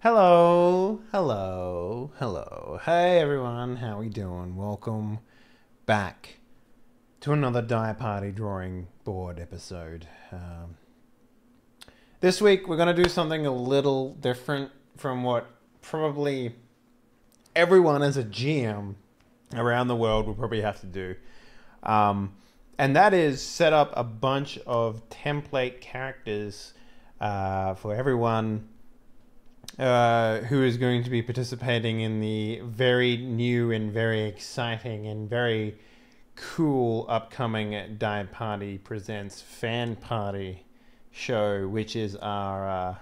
Hello, hello, hello. Hey everyone, how we doing? Welcome back to another Die Party drawing board episode. This week we're going to do something a little different from what probably everyone as a GM around the world will probably have to do. And that is set up a bunch of template characters for everyone who is going to be participating in the very new and very exciting and very cool upcoming Die Party Presents Fan Party show, which is our,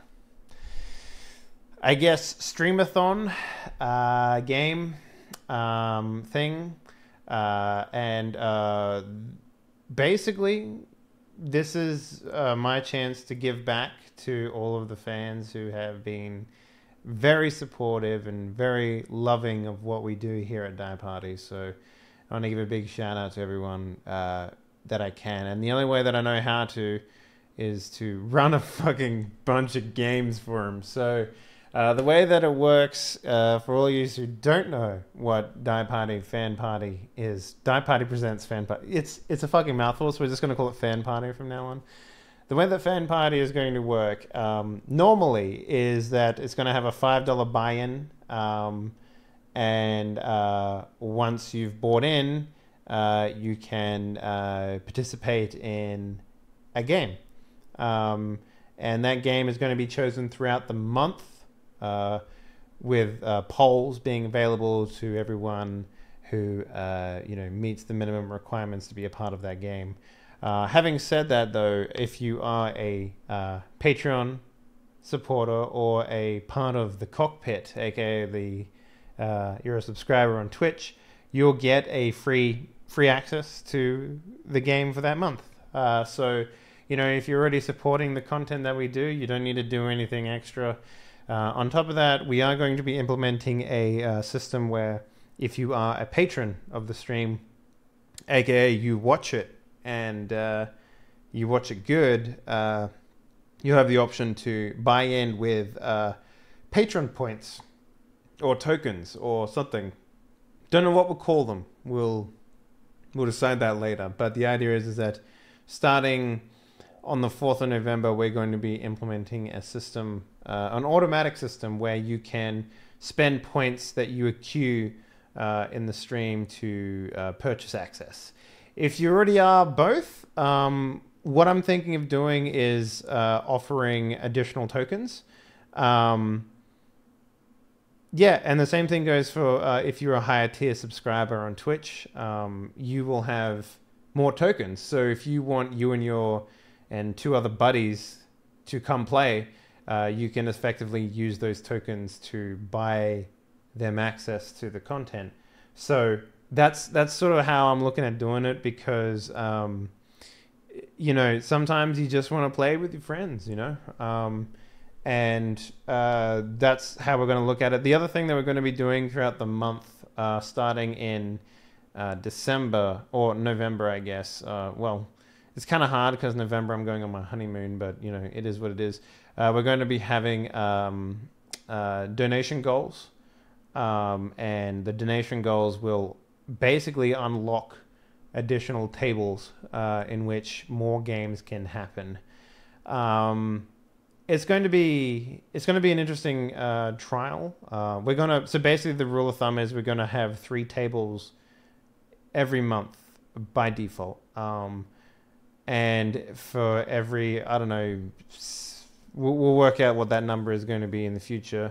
I guess, streamathon game thing. And basically, this is my chance to give back to all of the fans who have been very supportive and very loving of what we do here at Die Party. So I want to give a big shout out to everyone that I can. And the only way that I know how to is to run a fucking bunch of games for them. So the way that it works, for all of you who don't know what Die Party Fan Party is, Die Party Presents Fan Party. It's a fucking mouthful, so we're just going to call it Fan Party from now on. The way that Fan Party is going to work normally is that it's going to have a $5 buy-in, and once you've bought in, you can participate in a game. And that game is going to be chosen throughout the month, with polls being available to everyone who meets the minimum requirements to be a part of that game. Having said that, though, if you are a Patreon supporter or a part of the cockpit, aka you're a subscriber on Twitch, you'll get a free access to the game for that month. So if you're already supporting the content that we do, you don't need to do anything extra. On top of that, we are going to be implementing a system where if you are a patron of the stream, aka you watch it and you watch it good, you have the option to buy in with patron points or tokens or something. Don't know what we'll call them. We'll decide that later. But the idea is that starting on the 4th of November, we're going to be implementing a system, an automatic system where you can spend points that you accrue in the stream to purchase access. If you already are both, what I'm thinking of doing is offering additional tokens. Yeah, and the same thing goes for if you're a higher tier subscriber on Twitch, you will have more tokens. So if you want you and two other buddies to come play, you can effectively use those tokens to buy them access to the content. So that's sort of how I'm looking at doing it, because sometimes you just want to play with your friends, and that's how we're going to look at it. The other thing that we're going to be doing throughout the month, starting in December or November, I guess. Well, it's kind of hard because November I'm going on my honeymoon, but it is what it is. We're going to be having donation goals, and the donation goals will basically unlock additional tables in which more games can happen. It's going to be an interesting trial. So basically the rule of thumb is we're going to have 3 tables every month by default. And for every, I don't know, we'll work out what that number is going to be in the future.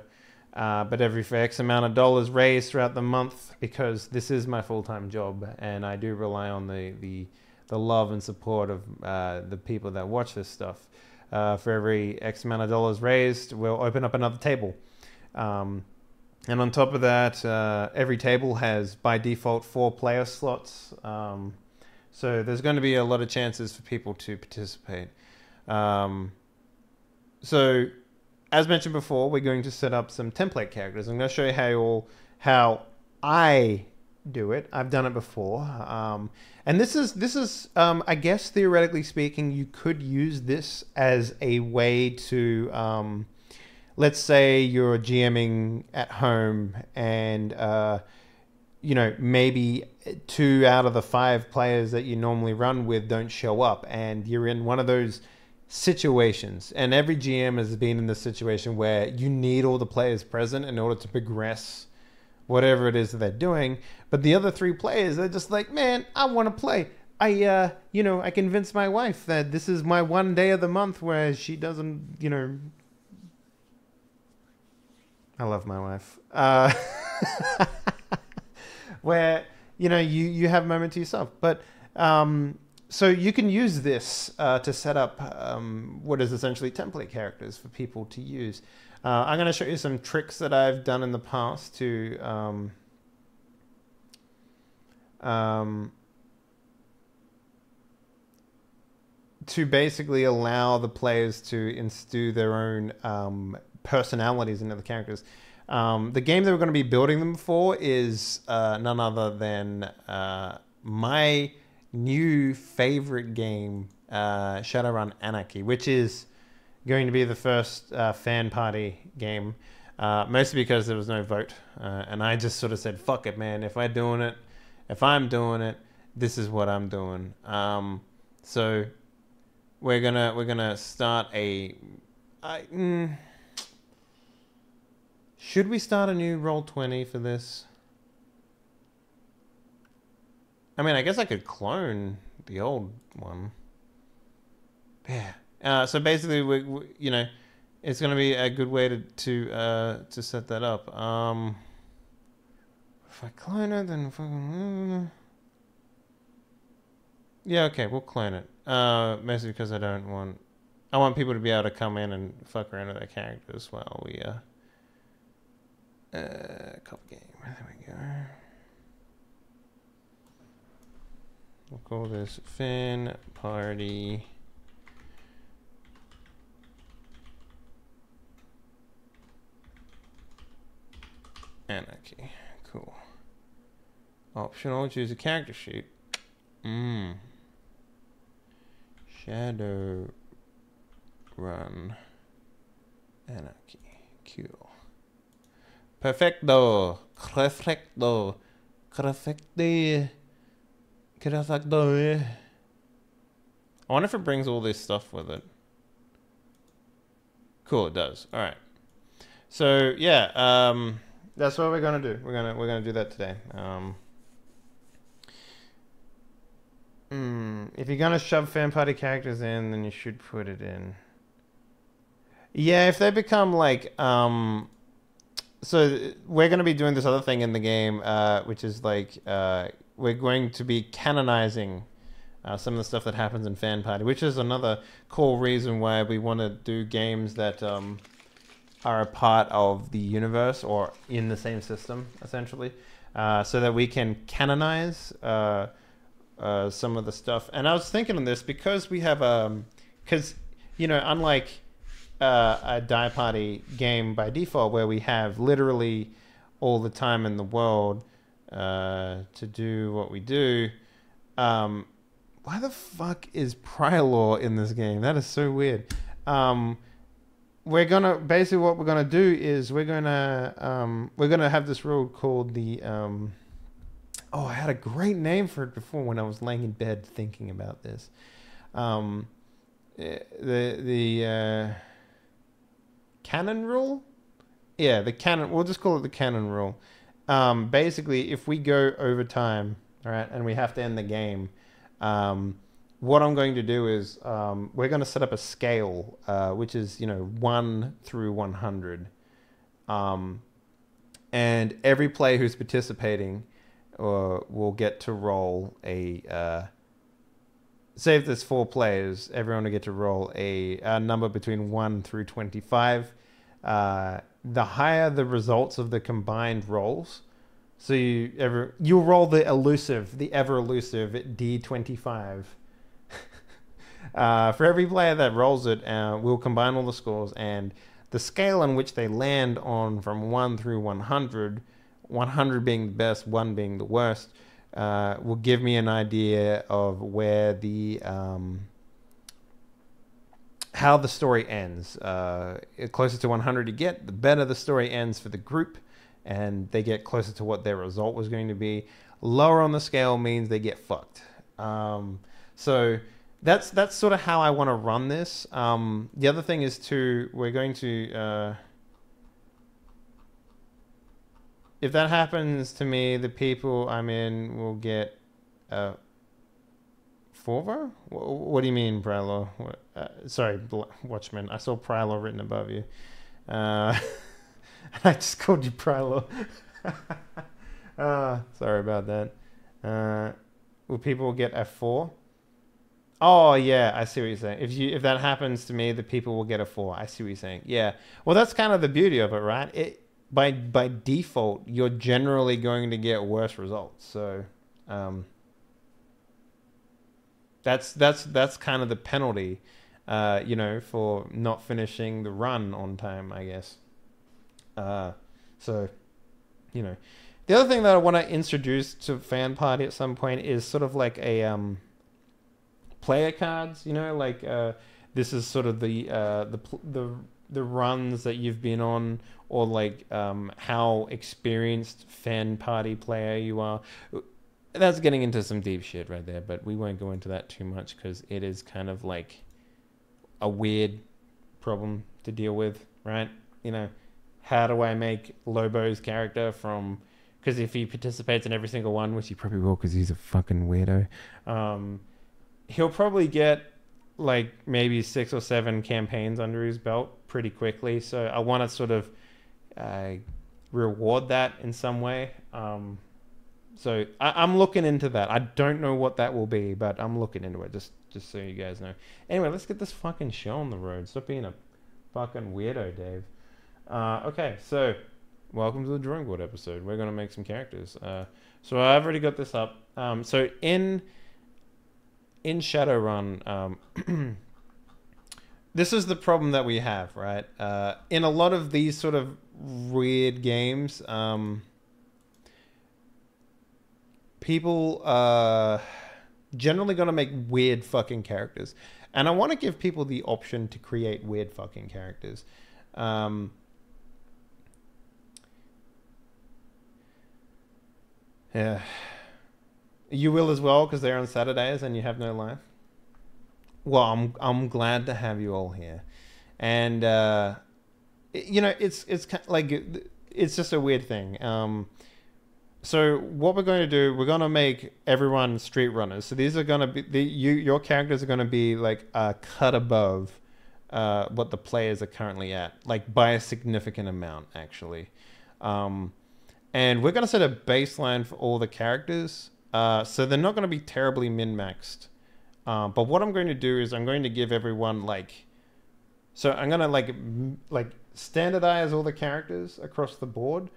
But for X amount of dollars raised throughout the month, because this is my full-time job and I do rely on the love and support of the people that watch this stuff. For every X amount of dollars raised, we'll open up another table. And on top of that, every table has by default 4 player slots. So there's going to be a lot of chances for people to participate. So as mentioned before, we're going to set up some template characters. I'm going to show you how I do it. I've done it before. And this is I guess theoretically speaking, you could use this as a way to let's say you're GMing at home and maybe 2 out of the 5 players that you normally run with don't show up, and you're in one of those situations. And every GM has been in this situation where you need all the players present in order to progress whatever it is that they're doing. But the other 3 players, they're just like, man, I want to play. I convinced my wife that this is my one day of the month where she doesn't, I love my wife. Where, you have a moment to yourself. But so you can use this to set up what is essentially template characters for people to use. I'm going to show you some tricks that I've done in the past to basically allow the players to instill their own personalities into the characters. The game that we're going to be building them for is none other than my new favorite game, Shadowrun Anarchy, which is going to be the first fan party game, mostly because there was no vote, and I just sort of said, fuck it, man, if I'm doing it, this is what I'm doing. So we're gonna start should we start a new Roll20 for this? I mean, I guess I could clone the old one. Yeah. So basically, we it's going to be a good way to set that up. If I clone it, then fucking... Yeah, okay, we'll clone it. Mostly because I want people to be able to come in and fuck around with their characters while we copy game. There we go. We'll call this Fan Party Anarchy. Cool. Optional, choose a character sheet. Shadow Run Anarchy. Cool. Perfecto. Perfecto. Perfecto. Perfecto. I wonder if it brings all this stuff with it. Cool, it does. All right. So yeah, that's what we're gonna do. We're gonna do that today. If you're gonna shove fan party characters in, then you should put it in. Yeah, if they become like so we're gonna be doing this other thing in the game, which is like we're going to be canonizing some of the stuff that happens in fan party, which is another core reason why we want to do games that are a part of the universe or in the same system, essentially, so that we can canonize some of the stuff. And I was thinking on this because we have because unlike a die party game by default where we have literally all the time in the world to do what we do, why the fuck is prior law in this game? That is so weird. We're gonna basically what we're gonna do is we're gonna have this rule called the oh, I had a great name for it before when I was laying in bed thinking about this. The canon rule? Yeah, the canon. We'll just call it the canon rule. Basically, if we go over time, all right, and we have to end the game, what I'm going to do is we're going to set up a scale, which is 1 through 100, and every player who's participating will get to roll a. Say if there's 4 players, everyone will get to roll a number between 1 through 25. The higher the results of the combined rolls, so you'll roll the ever elusive D25. For every player that rolls it, we'll combine all the scores, and the scale on which they land on from 1 through 100, 100 being the best, 1 being the worst, will give me an idea of where the how the story ends. Closer to 100 you get, the better the story ends for the group, and they get closer to what their result was going to be. Lower on the scale means they get fucked. So that's sort of how I want to run this. The other thing is we're going to if that happens to me, the people I'm in will get Forver? What do you mean, Prylor? Sorry, Watchman. I saw Prylor written above you. I just called you Prylor. Sorry about that. Will people get a 4? Oh yeah, I see what you're saying. If that happens to me, the people will get a 4. I see what you're saying. Yeah. Well, that's kind of the beauty of it, right? By default, you're generally going to get worse results. So that's kind of the penalty, for not finishing the run on time, I guess. So, the other thing that I want to introduce to Fan Party at some point is sort of like a player cards. This is sort of the runs that you've been on, or like how experienced Fan Party player you are. That's getting into some deep shit right there, but we won't go into that too much because it is kind of like a weird problem to deal with, right? How do I make Lobo's character from... Because if he participates in every single one, which he probably will because he's a fucking weirdo, he'll probably get like maybe 6 or 7 campaigns under his belt pretty quickly. So I want to sort of reward that in some way. So I'm looking into that. I don't know what that will be, but I'm looking into it, just so you guys know. Anyway, let's get this fucking show on the road. Stop being a fucking weirdo, Dave. Okay, so welcome to the drawing board episode. We're going to make some characters. So I've already got this up. So in Shadowrun, this is the problem that we have, right? In a lot of these sort of weird games, people are generally going to make weird fucking characters. And I want to give people the option to create weird fucking characters. Yeah. You will as well, because they're on Saturdays and you have no life. Well, I'm glad to have you all here. And, it's kind of like... It's just a weird thing. So what we're going to do, we're going to make everyone street runners. So these are going to be your characters are going to be like a cut above what the players are currently at, like by a significant amount, actually. And we're going to set a baseline for all the characters, so they're not going to be terribly min-maxed. But what I'm going to do is I'm going to give everyone so I'm going to like standardize all the characters across the board.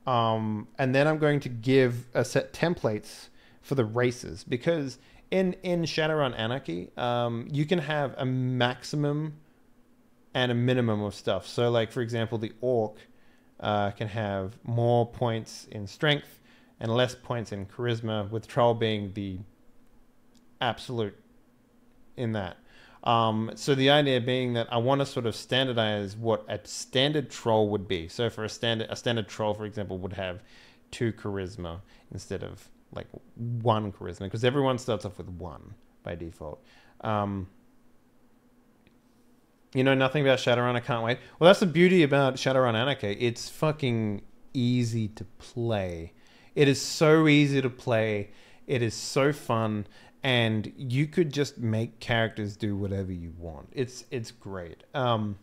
And then I'm going to give a set templates for the races, because in Shadowrun Anarchy, you can have a maximum and a minimum of stuff. So like, for example, the orc can have more points in strength and less points in charisma, with troll being the absolute in that. So the idea being that I want to sort of standardize what a standard troll would be. So for a standard troll, for example, would have 2 charisma instead of like 1 charisma, because everyone starts off with 1 by default. Nothing about Shadowrun. I can't wait. Well, that's the beauty about Shadowrun Anarchy. It's fucking easy to play. It is so easy to play. It is so fun. And you could just make characters do whatever you want. It's great. So I'm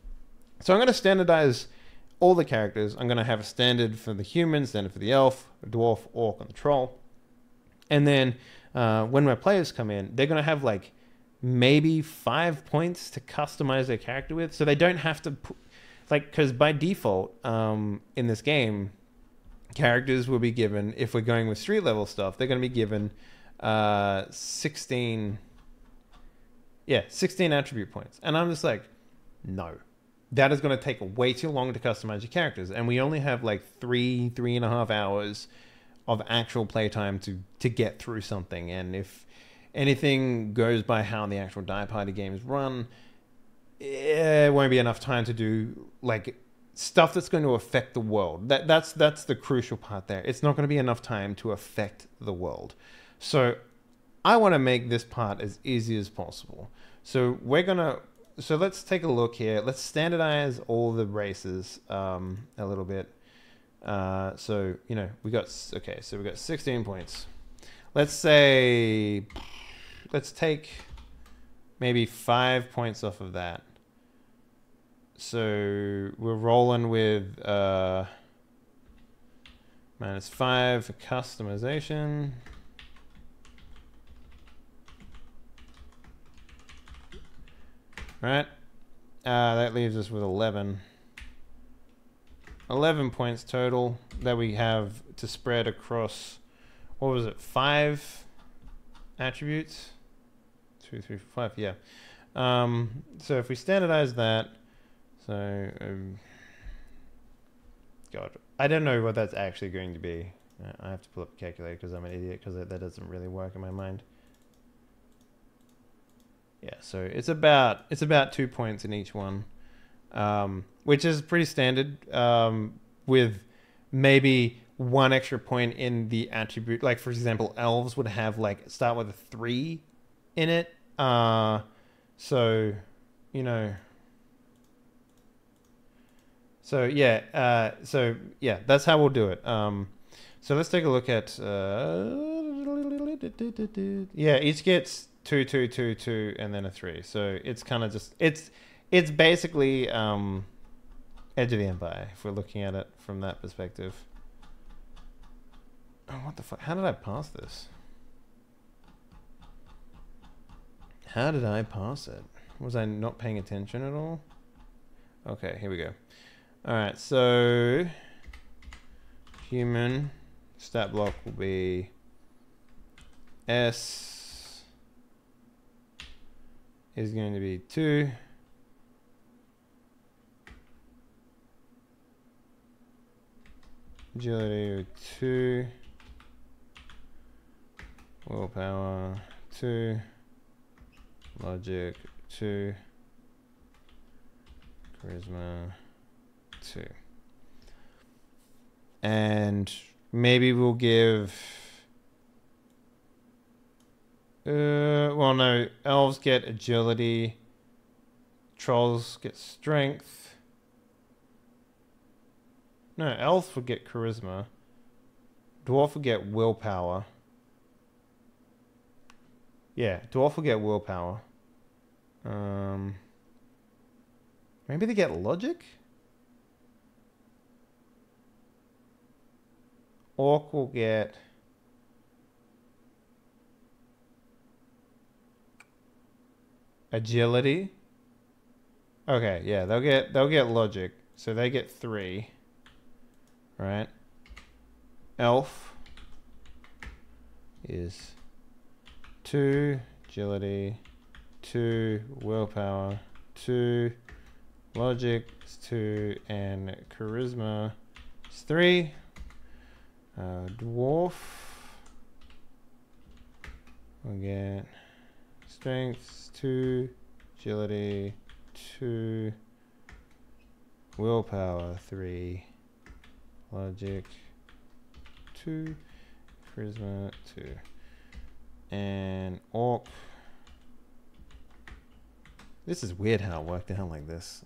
going to standardize all the characters. I'm going to have a standard for the human, standard for the elf, the dwarf, orc, and the troll. And then when my players come in, they're going to have like maybe 5 points to customize their character with. So they don't have to... because by default, in this game, characters will be given, if we're going with street level stuff, they're going to be given... 16 attribute points. And I'm just like, no, that is going to take way too long to customize your characters. And we only have like 3.5 hours of actual playtime to get through something. And if anything goes by how the actual Die Party games run, it won't be enough time to do like stuff that's going to affect the world. That's the crucial part there. It's not going to be enough time to affect the world. So I want to make this part as easy as possible. So let's take a look here. Let's standardize all the races a little bit. So we got 16 points. Let's take maybe 5 points off of that. So we're rolling with -5 for customization. Right? That leaves us with 11. 11 points total that we have to spread across, what was it, 5 attributes? 2, 3, 5, yeah. So if we standardize that, so, God, I don't know what that's actually going to be. I have to pull up a calculator because I'm an idiot, because that doesn't really work in my mind. Yeah, so it's about 2 points in each one, which is pretty standard, with maybe 1 extra point in the attribute. Like, for example, elves would have start with a 3 in it. So yeah, that's how we'll do it. So let's take a look at each gets 2, 2, 2, 2, and then a 3. So it's kind of just it's basically Edge of the Empire if we're looking at it from that perspective. Oh, what the fuck? How did I pass this? How did I pass it? Was I not paying attention at all? Okay, here we go. All right, so human stat block will be S is going to be 2. Agility 2. Willpower 2. Logic 2. Charisma 2. And maybe we'll give well, no, elves get agility, trolls get strength. No, elves will get charisma, dwarf will get willpower. Yeah, dwarf will get willpower. Maybe they get logic? Orc will get agility. Okay, yeah, they'll get logic. So they get 3. Right? Elf is 2 agility, 2 willpower, 2 logic is 2, and charisma is 3. Dwarf will get strength 2, agility 2, willpower 3, logic 2, charisma 2, and orc. This is weird how it worked out like this.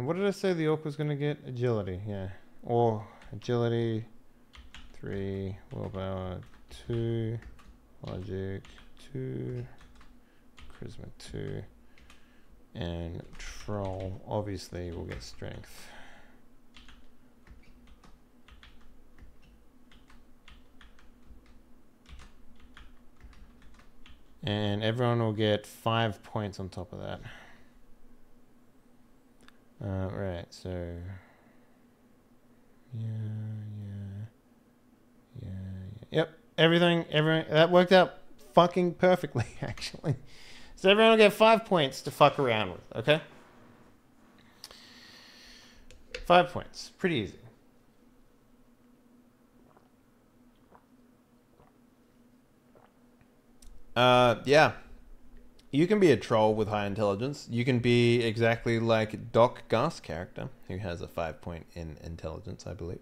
What did I say the orc was going to get? Agility, yeah. Or agility 3, willpower 2, logic 2, charisma 2, and troll obviously will get strength. And everyone will get 5 points on top of that. Right, so yeah. Everything, that worked out fucking perfectly, actually. So everyone will get 5 points to fuck around with, okay? 5 points. Pretty easy. Yeah. You can be a troll with high intelligence. You can be exactly like Doc Gas' character, who has a 5 point in intelligence, I believe.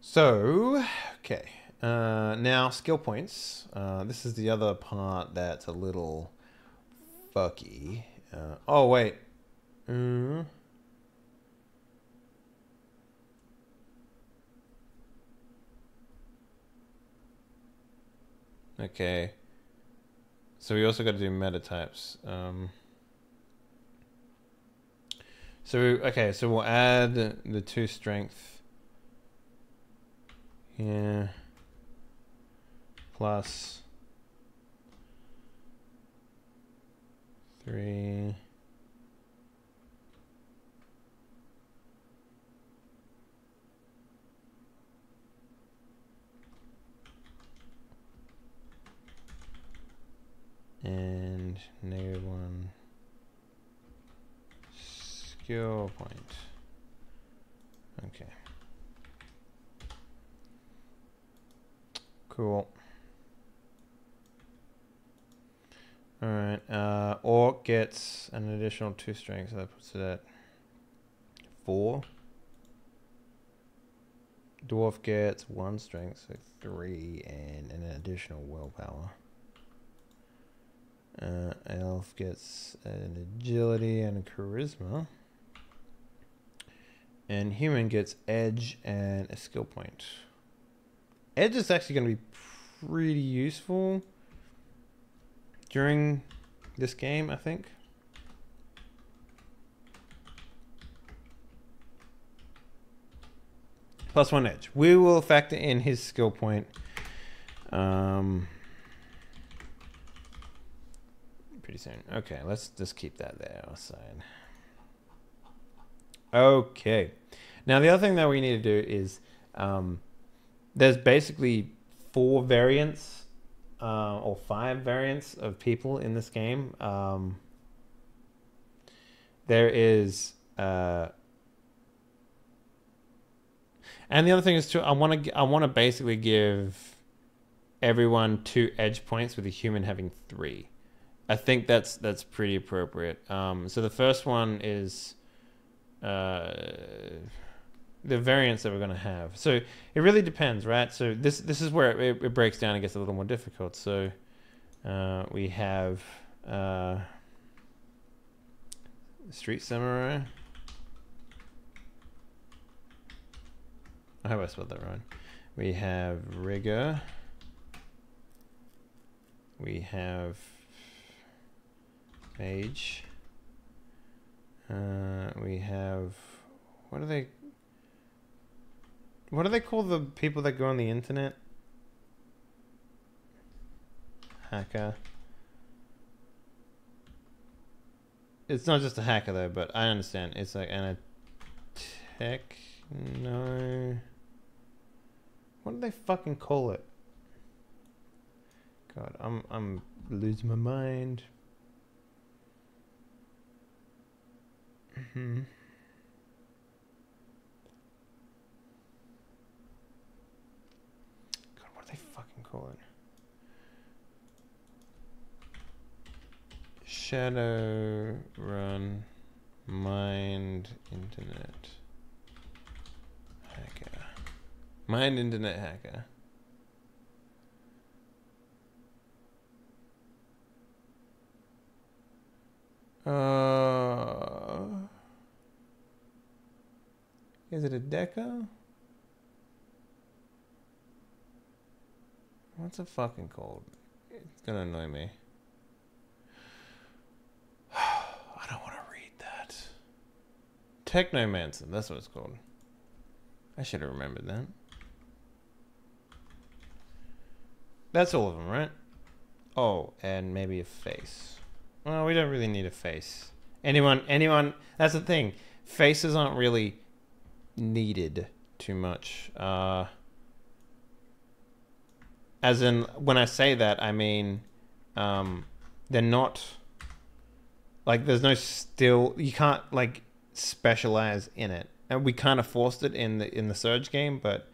So, okay. Now, skill points. This is the other part that's a little fucky. Oh, wait. Okay. So we also got to do meta types. Okay, so we'll add the 2 strength. Yeah. Plus 3. And -1 skill point. Okay. Cool. Alright, orc gets an additional 2 strength, so that puts it at 4. Dwarf gets 1 strength, so 3, and an additional willpower. Elf gets an agility and a charisma. And human gets edge and a skill point. Edge is actually going to be pretty useful during this game, I think. +1 edge. We will factor in his skill point. Pretty soon. Okay, let's just keep that there aside. Okay. Now the other thing that we need to do is there's basically 4 variants or 5 variants of people in this game. There is and the other thing is too, I want to basically give everyone 2 edge points with a human having 3. I think that's pretty appropriate. So the first one is the variants that we're going to have. So it really depends, right? So this is where it breaks down and gets a little more difficult. So we have Street Samurai. I hope I spelled that right. We have Rigger. We have Mage. We have, what do they call the people that go on the internet? Hacker. It's not just a hacker though, but I understand. It's like an attack. No. What do they fucking call it? God, I'm losing my mind. God, what do they fucking call it? Shadowrun Mind Internet Hacker. Mind Internet Hacker. Is it a deca? What's it fucking called? It's gonna annoy me. I don't want to read that. Technomancer, that's what it's called. I should have remembered that. That's all of them, right? Oh, and maybe a face. Well, we don't really need a face. Anyone, that's the thing. Faces aren't really needed too much. As in, when I say that, I mean, they're not, like, there's no still, you can't, like, specialize in it. And we kind of forced it in the Surge game, but,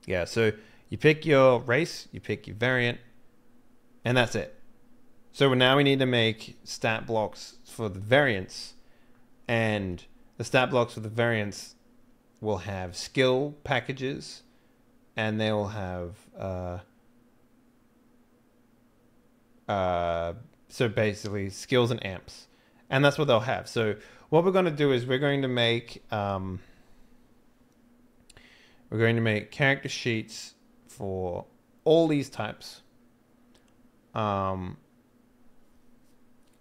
yeah, so you pick your race, you pick your variant, and that's it. So now we need to make stat blocks for the variants, and the stat blocks for the variants will have skill packages, and they will have so basically skills and amps, and that's what they'll have. So what we're going to do is we're going to make character sheets for all these types,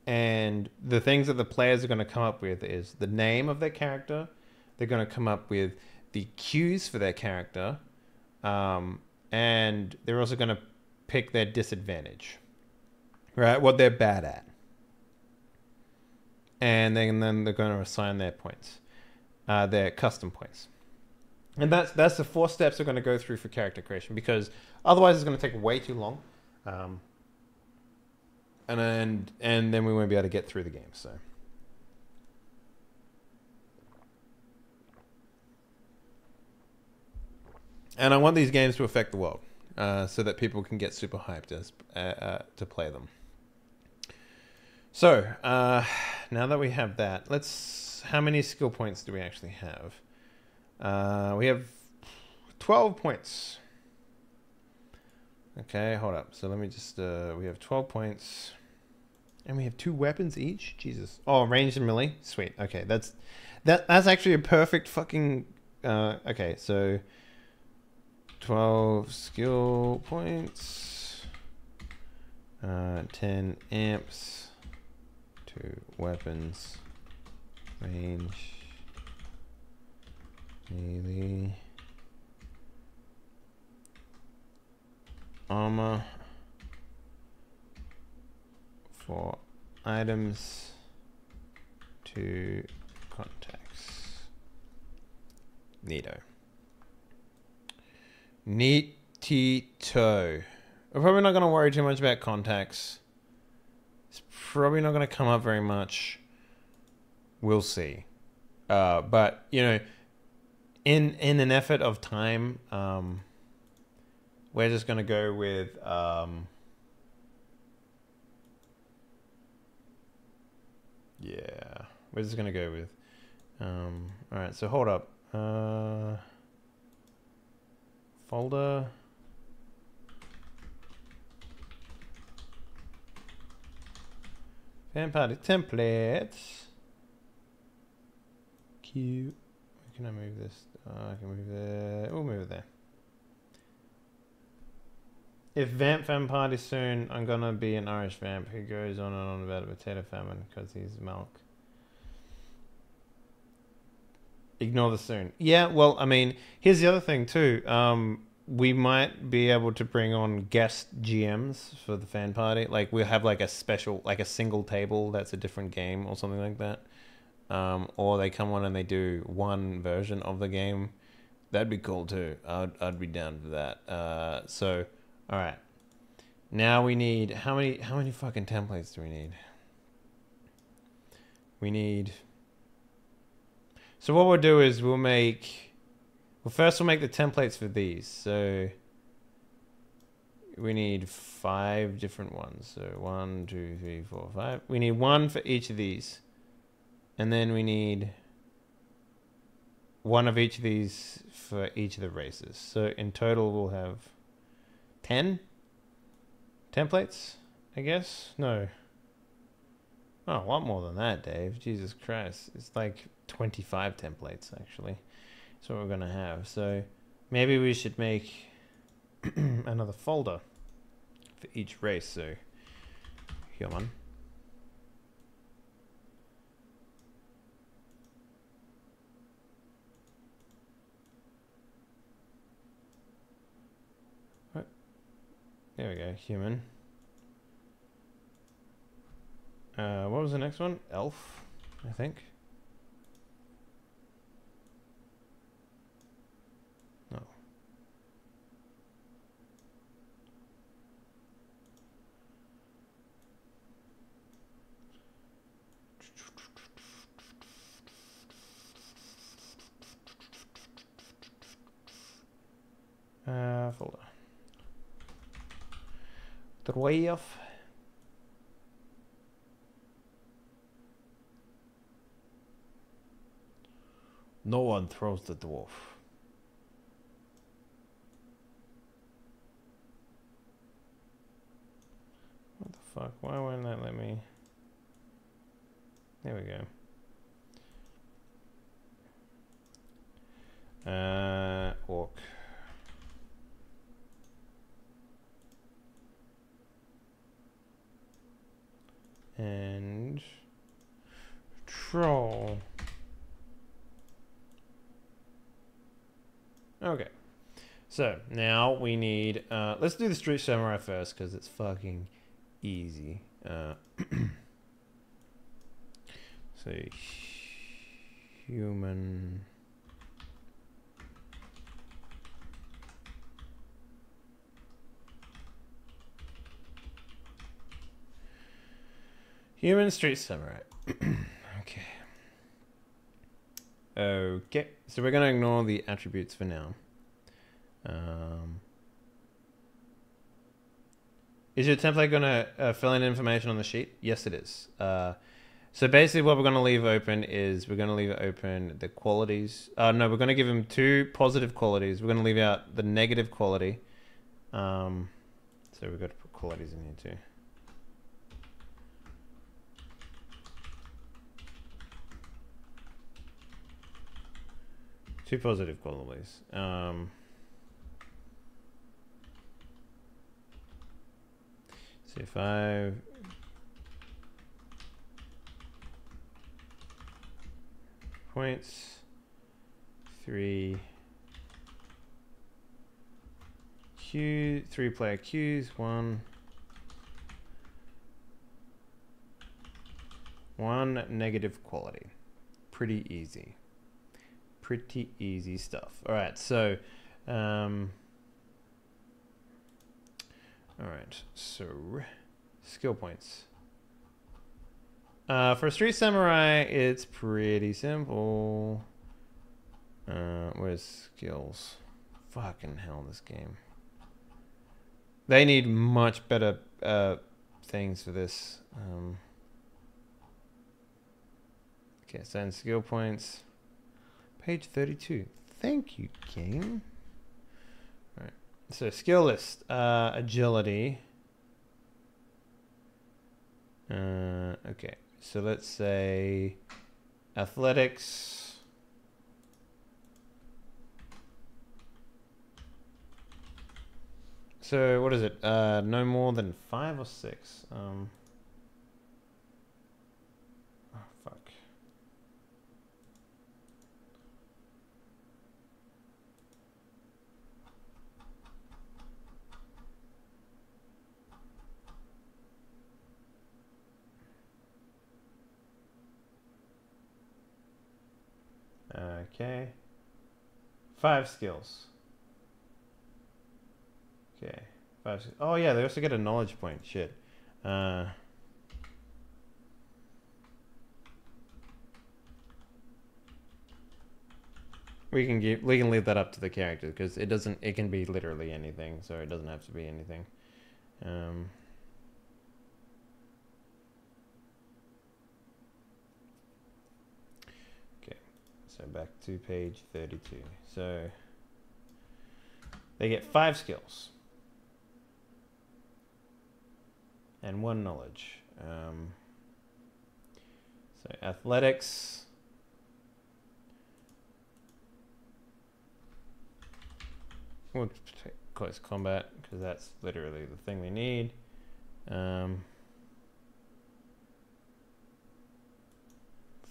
and the things that the players are going to come up with is the name of their character. They're going to come up with the cues for their character, and they're also going to pick their disadvantage, right? What they're bad at. And then they're going to assign their points, their custom points. And that's the 4 steps we're going to go through for character creation, because otherwise it's going to take way too long. And then we won't be able to get through the game. So, and I want these games to affect the world, so that people can get super hyped to play them. So now that we have that, how many skill points do we actually have? We have 12 points. Okay, hold up. So let me just, we have 12 points. And we have 2 weapons each? Jesus. Oh, ranged and melee? Sweet. Okay, that's actually a perfect fucking, okay, so 12 skill points, 10 amps, 2 weapons, range, melee, armor, 4 items, 2 contacts. Neato. Neatito. We're probably not going to worry too much about contacts. It's probably not going to come up very much. We'll see. But, you know, in an effort of time, we're just going to go with... yeah, we're just going to go with... alright, so hold up. Folder. Fan party templates. Cute. Where can I move this? I can move there. We'll move it there. If vamp fan party soon, I'm gonna be an Irish vamp who goes on and on about a potato famine because he's milk. Ignore the soon. Yeah, well, I mean, here's the other thing too. We might be able to bring on guest GMs for the fan party. Like, we'll have like a special, like a single table that's a different game or something like that. Or they come on and they do one version of the game. That'd be cool too. I'd be down for that. So, all right. Now we need, how many fucking templates do we need? We need... So what we'll do is we'll make the templates for these. So we need 5 different ones. So 1, 2, 3, 4, 5. We need 1 for each of these. And then we need 1 of each of these for each of the races. So in total we'll have 10 templates, I guess? No. Oh, a lot more than that, Dave. Jesus Christ. It's like 25 templates, actually. That's what we're going to have. So maybe we should make another folder for each race. So, come on. What? There we go, human. What was the next one? Elf, I think. No. folder. Dwarf. No one throws the dwarf. What the fuck? Why won't that let me? There we go. Orc. And troll. Okay. So now we need, let's do the street samurai first because it's fucking easy. So human. Human street samurai. Okay. Okay. So we're going to ignore the attributes for now. Is your template going to fill in information on the sheet? Yes, it is. So basically what we're going to leave open is we're going to leave it open the qualities. No, we're going to give them 2 positive qualities. We're going to leave out the negative quality. So we've got to put qualities in here too. Two positive qualities. So if I points 3 Q 3 player Qs 1 negative quality. Pretty easy. Pretty easy stuff. All right, so all right, so skill points. For Street Samurai, it's pretty simple. Where's skills? Fucking hell, this game. They need much better things for this. Okay, so in skill points. Page 32. Thank you, game. All right. So skill list. Agility. Okay. So let's say athletics. So what is it? No more than 5 or 6. Oh, fuck. Okay. 5 skills. Okay. 5. Oh yeah, they also get a knowledge point. Shit. We can leave that up to the character because it doesn't. It can be literally anything, so it doesn't have to be anything. So back to page 32. So they get 5 skills and 1 knowledge. So athletics. We'll take close combat because that's literally the thing we need.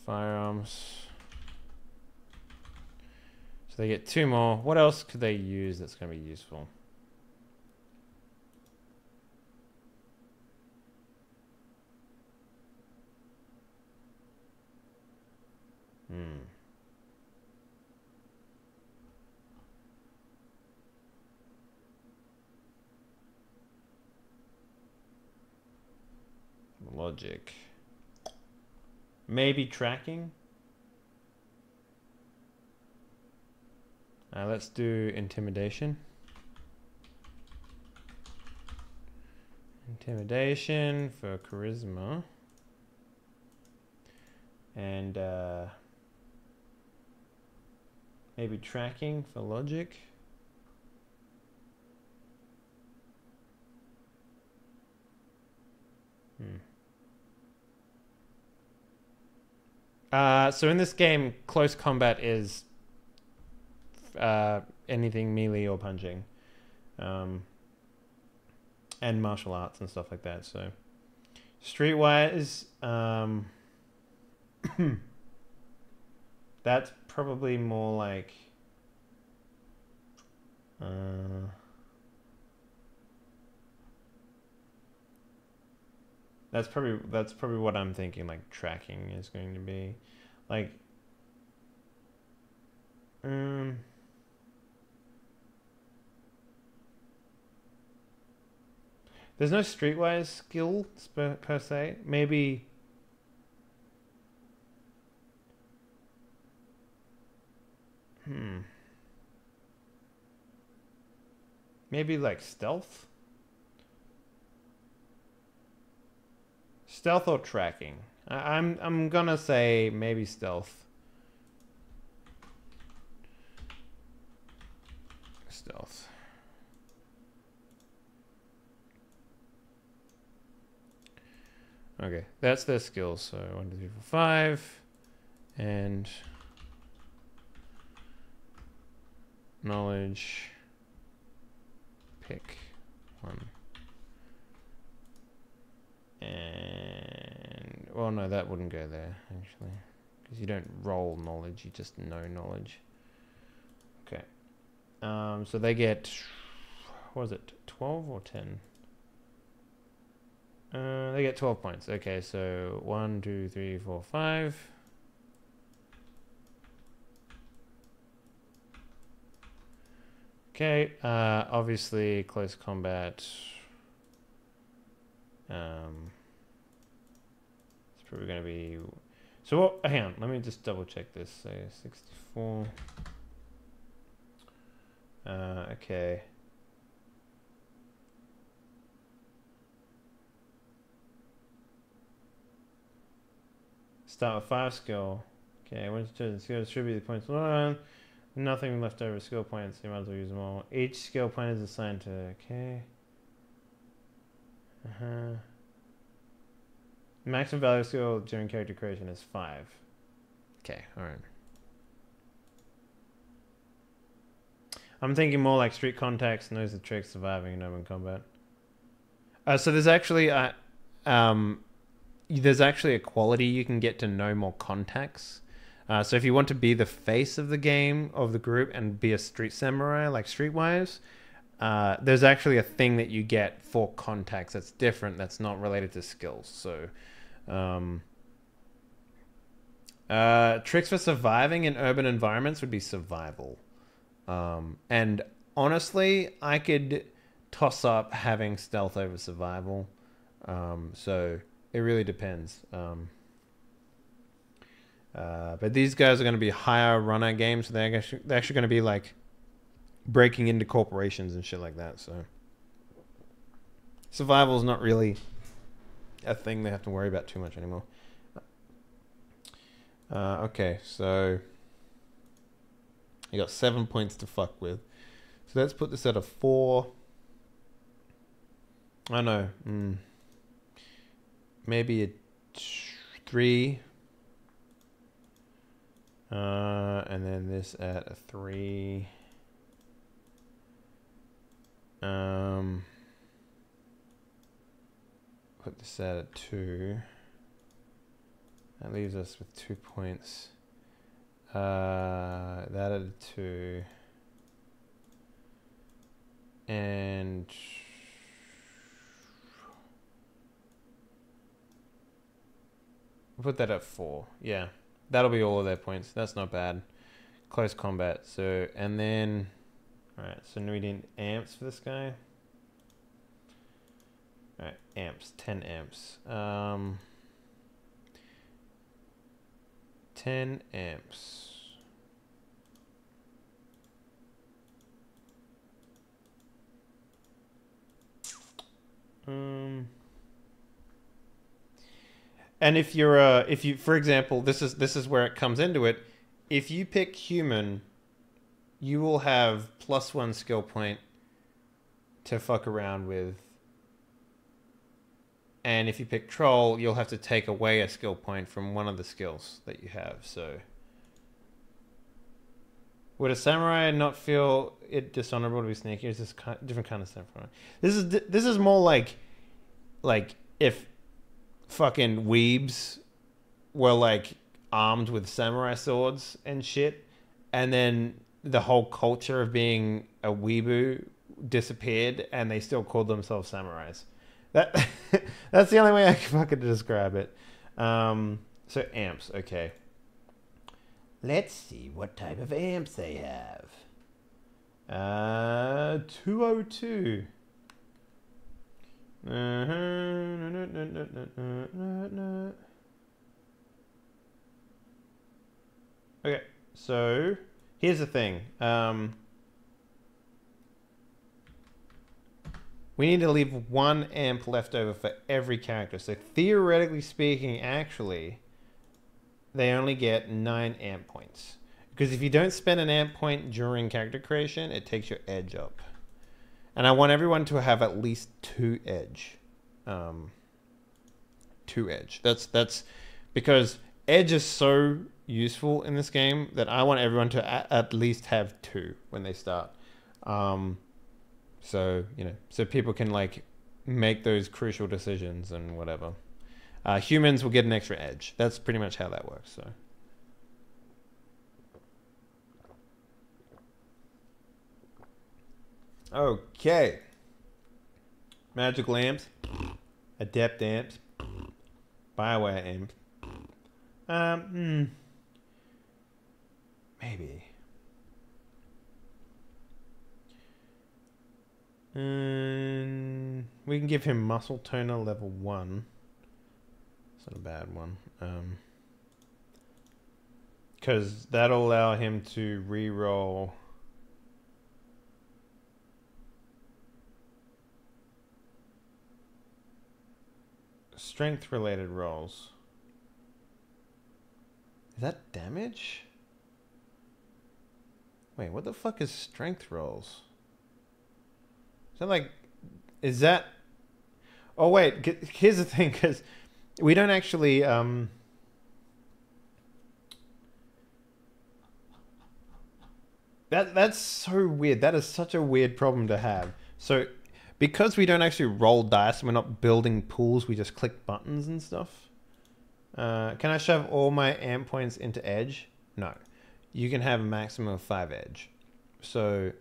Firearms. So they get 2 more. What else could they use that's going to be useful? Logic. Maybe tracking? Let's do intimidation. Intimidation for charisma. And maybe tracking for logic. So in this game, close combat is anything melee or punching. And martial arts and stuff like that. So streetwise, that's probably more like that's probably what I'm thinking, like tracking is going to be like there's no streetwise skill per se. Maybe maybe like stealth or tracking. I'm gonna say maybe stealth. Okay, that's their skills. So 1, 2, 3, 4, 5, and knowledge. Pick one. And well, no, that wouldn't go there actually, because you don't roll knowledge; you just know knowledge. Okay. So they get, what was it, 12 or 10? They get 12 points. Okay, so 1, 2, 3, 4, 5. Okay, obviously close combat. It's probably going to be. So what? Hang on, let me just double check this. So 64. Okay. Start with 5 skill. Okay, once you skill, distribute the points. Nothing left over skill points. You might as well use them all. Each skill point is assigned to. Okay. Maximum value of skill during character creation is 5. Okay, alright. I'm thinking more like street contacts, knows the tricks, surviving in open combat. So there's actually a quality you can get to know more contacts. So if you want to be the face of the game, of the group, and be a street samurai like Streetwise, there's actually a thing that you get for contacts that's different, that's not related to skills. So tricks for surviving in urban environments would be survival. And honestly, I could toss up having stealth over survival. So it really depends. But these guys are going to be higher runner games, so they're actually going to be like breaking into corporations and shit like that. So survival is not really a thing they have to worry about too much anymore. Okay, so you got 7 points to fuck with. So let's put this at a 4. I know. Maybe a 3. And then this at a 3. Put this at a 2. That leaves us with 2 points. That at a 2. And put that at 4. Yeah. That'll be all of their points. That's not bad. Close combat. So, and then, alright, so we need amps for this guy. Alright, amps. 10 amps. 10 amps. And if you, for example, this is where it comes into it. If you pick human, you will have +1 skill point to fuck around with. And if you pick troll, you'll have to take away a skill point from one of the skills that you have. So, would a samurai not feel it dishonorable to be sneaky? Or is this different kind of samurai? This is more like if fucking weebs were like armed with samurai swords and shit, and then the whole culture of being a weeboo disappeared, and they still called themselves samurais. That that's the only way I can fucking describe it. So amps, okay. Let's see what type of amps they have. 202. Okay, so here's the thing. We need to leave 1 amp left over for every character. So theoretically speaking, actually, they only get 9 amp points. Because if you don't spend an amp point during character creation, it takes your edge up. And I want everyone to have at least 2 edge. 2 edge. That's because edge is so useful in this game that I want everyone to at least have 2 when they start. So, you know, so people can like make those crucial decisions and whatever. Humans will get an extra edge. That's pretty much how that works. So. Okay. Magical amps. Adept amps. Bioware amps. Maybe. We can give him muscle toner level 1. It's not a bad one. Because that'll allow him to reroll strength related rolls. Is that damage? Wait, what the fuck is strength rolls? Is that like, is that, oh wait, here's the thing, because we don't actually, that's so weird. That is such a weird problem to have. So, because we don't actually roll dice, and we're not building pools, we just click buttons and stuff. Can I shove all my amp points into edge? No. You can have a maximum of 5 edge. So,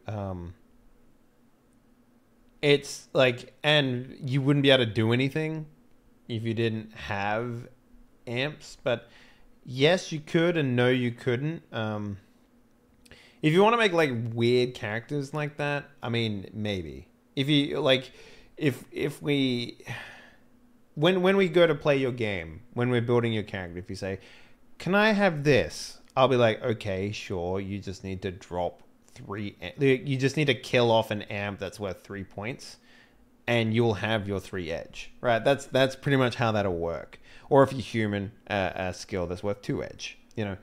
it's like, and you wouldn't be able to do anything if you didn't have amps, but yes, you could, and no, you couldn't. If you want to make like weird characters like that, I mean, maybe. If you like, if we, when we go to play your game, when we're building your character, if you say, "Can I have this?" I'll be like, "Okay, sure. You just need to drop 3. You just need to kill off an amp that's worth 3 points, and you'll have your 3 edge." Right? That's pretty much how that'll work. Or if you're human, a skill that's worth 2 edge. You know,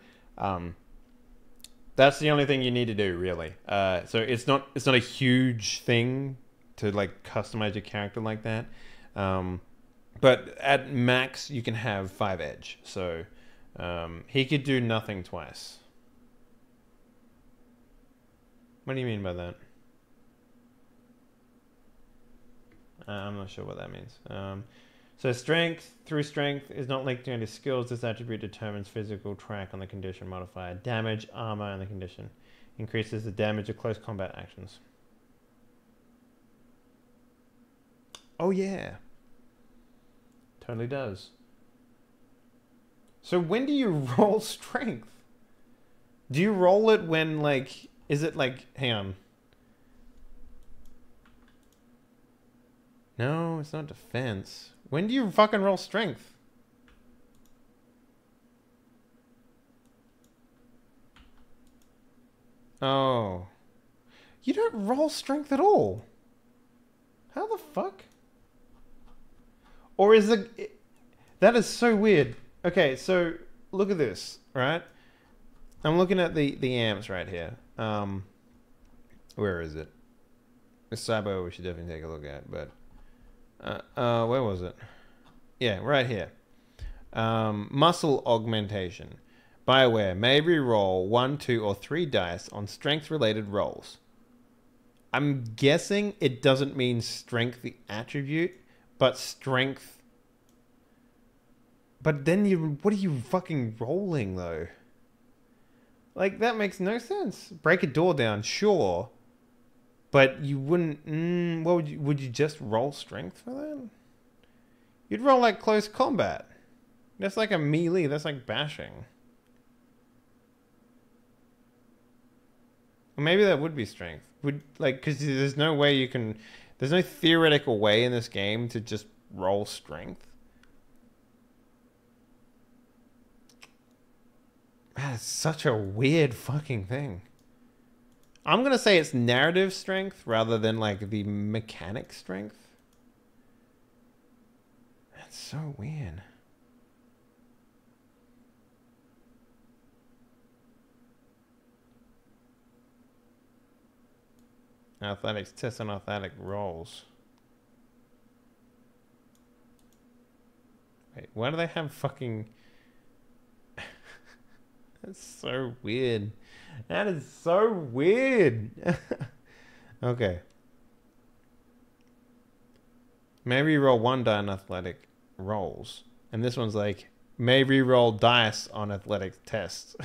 that's the only thing you need to do, really. So it's not a huge thing to like customize your character like that. But at max, you can have 5 edge. So he could do nothing twice. What do you mean by that? I'm not sure what that means. So strength, through strength, is not linked to any skills. This attribute determines physical track on the condition modifier. Damage, armor, and the condition. Increases the damage of close combat actions. Oh yeah. Totally does. So when do you roll strength? Do you roll it when like, is it like, hang on. No, it's not defense. When do you fucking roll strength? Oh. You don't roll strength at all. How the fuck? Or is it... That is so weird. Okay, so look at this, right? I'm looking at the amps right here. Where is it? The Cyber we should definitely take a look at, but... where was it? Yeah, right here. Muscle augmentation. BioWare may re-roll 1, 2, or 3 dice on strength-related rolls. I'm guessing it doesn't mean strength the attribute, but strength. But then what are you fucking rolling though? Like that makes no sense. Break a door down, sure, but you wouldn't. What would you just roll strength for that? You'd roll like close combat. That's like a melee. That's like bashing. Or maybe that would be strength. Because there's no way you can. There's no theoretical way in this game to just roll strength. That's such a weird fucking thing. I'm gonna say it's narrative strength rather than like the mechanic strength. That's so weird. Athletics, tests on athletic rolls. Wait, why do they have fucking... That's so weird. That is so weird. Okay. Maybe roll 1 die on athletic rolls. And this one's like, may re-roll dice on athletic tests.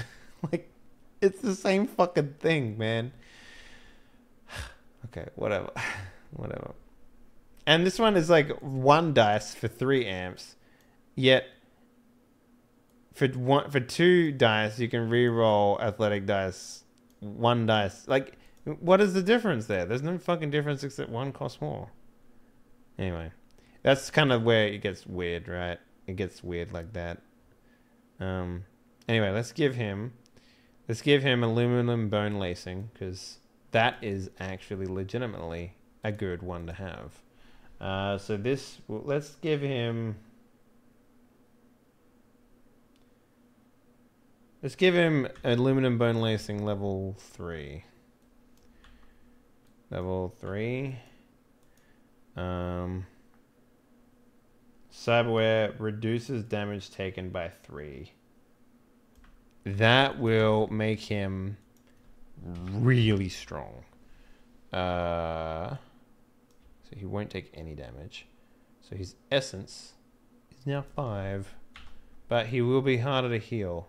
Like, it's the same fucking thing, man. Okay, whatever. Whatever. And this one is like 1 dice for 3 amps. Yet, for 2 dice, you can re-roll athletic dice 1 dice. Like, what is the difference there? There's no fucking difference except 1 costs more. Anyway, that's kind of where it gets weird, right? It gets weird like that. Anyway, let's give him aluminum bone lacing, because that is actually legitimately a good one to have. So this, let's give him aluminum bone lacing level 3. Level 3. Cyberware reduces damage taken by 3. That will make him really strong. So he won't take any damage. So his essence is now 5. But he will be harder to heal.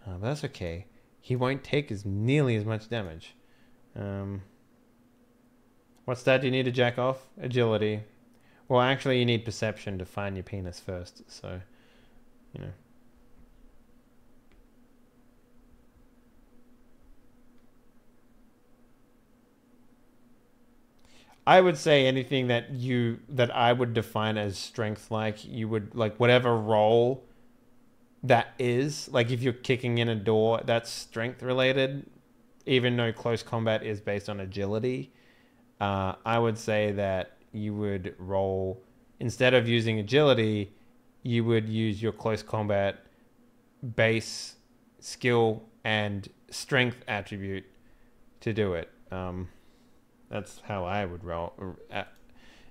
But that's okay. He won't take nearly as much damage. What stat do you need to jack off? Agility. Well, actually, you need perception to find your penis first. So, you know. I would say anything that I would define as strength, like you would, like whatever roll that is, like if you're kicking in a door, that's strength related, even though close combat is based on agility. I would say that you would roll, instead of using agility, you would use your close combat base skill and strength attribute to do it. That's how I would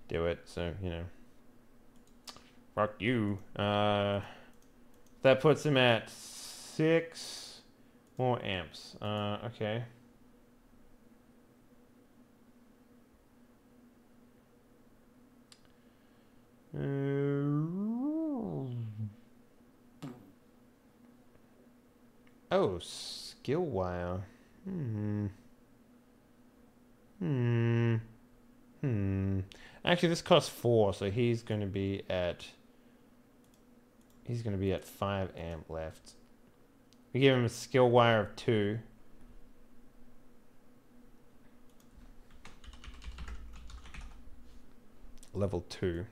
do it. So, you know, fuck you. That puts him at 6 more amps. Okay. Oh, skill wire. Actually, this costs 4, so he's going to be at 5 amp left. We give him a skill wire of 2. Level 2.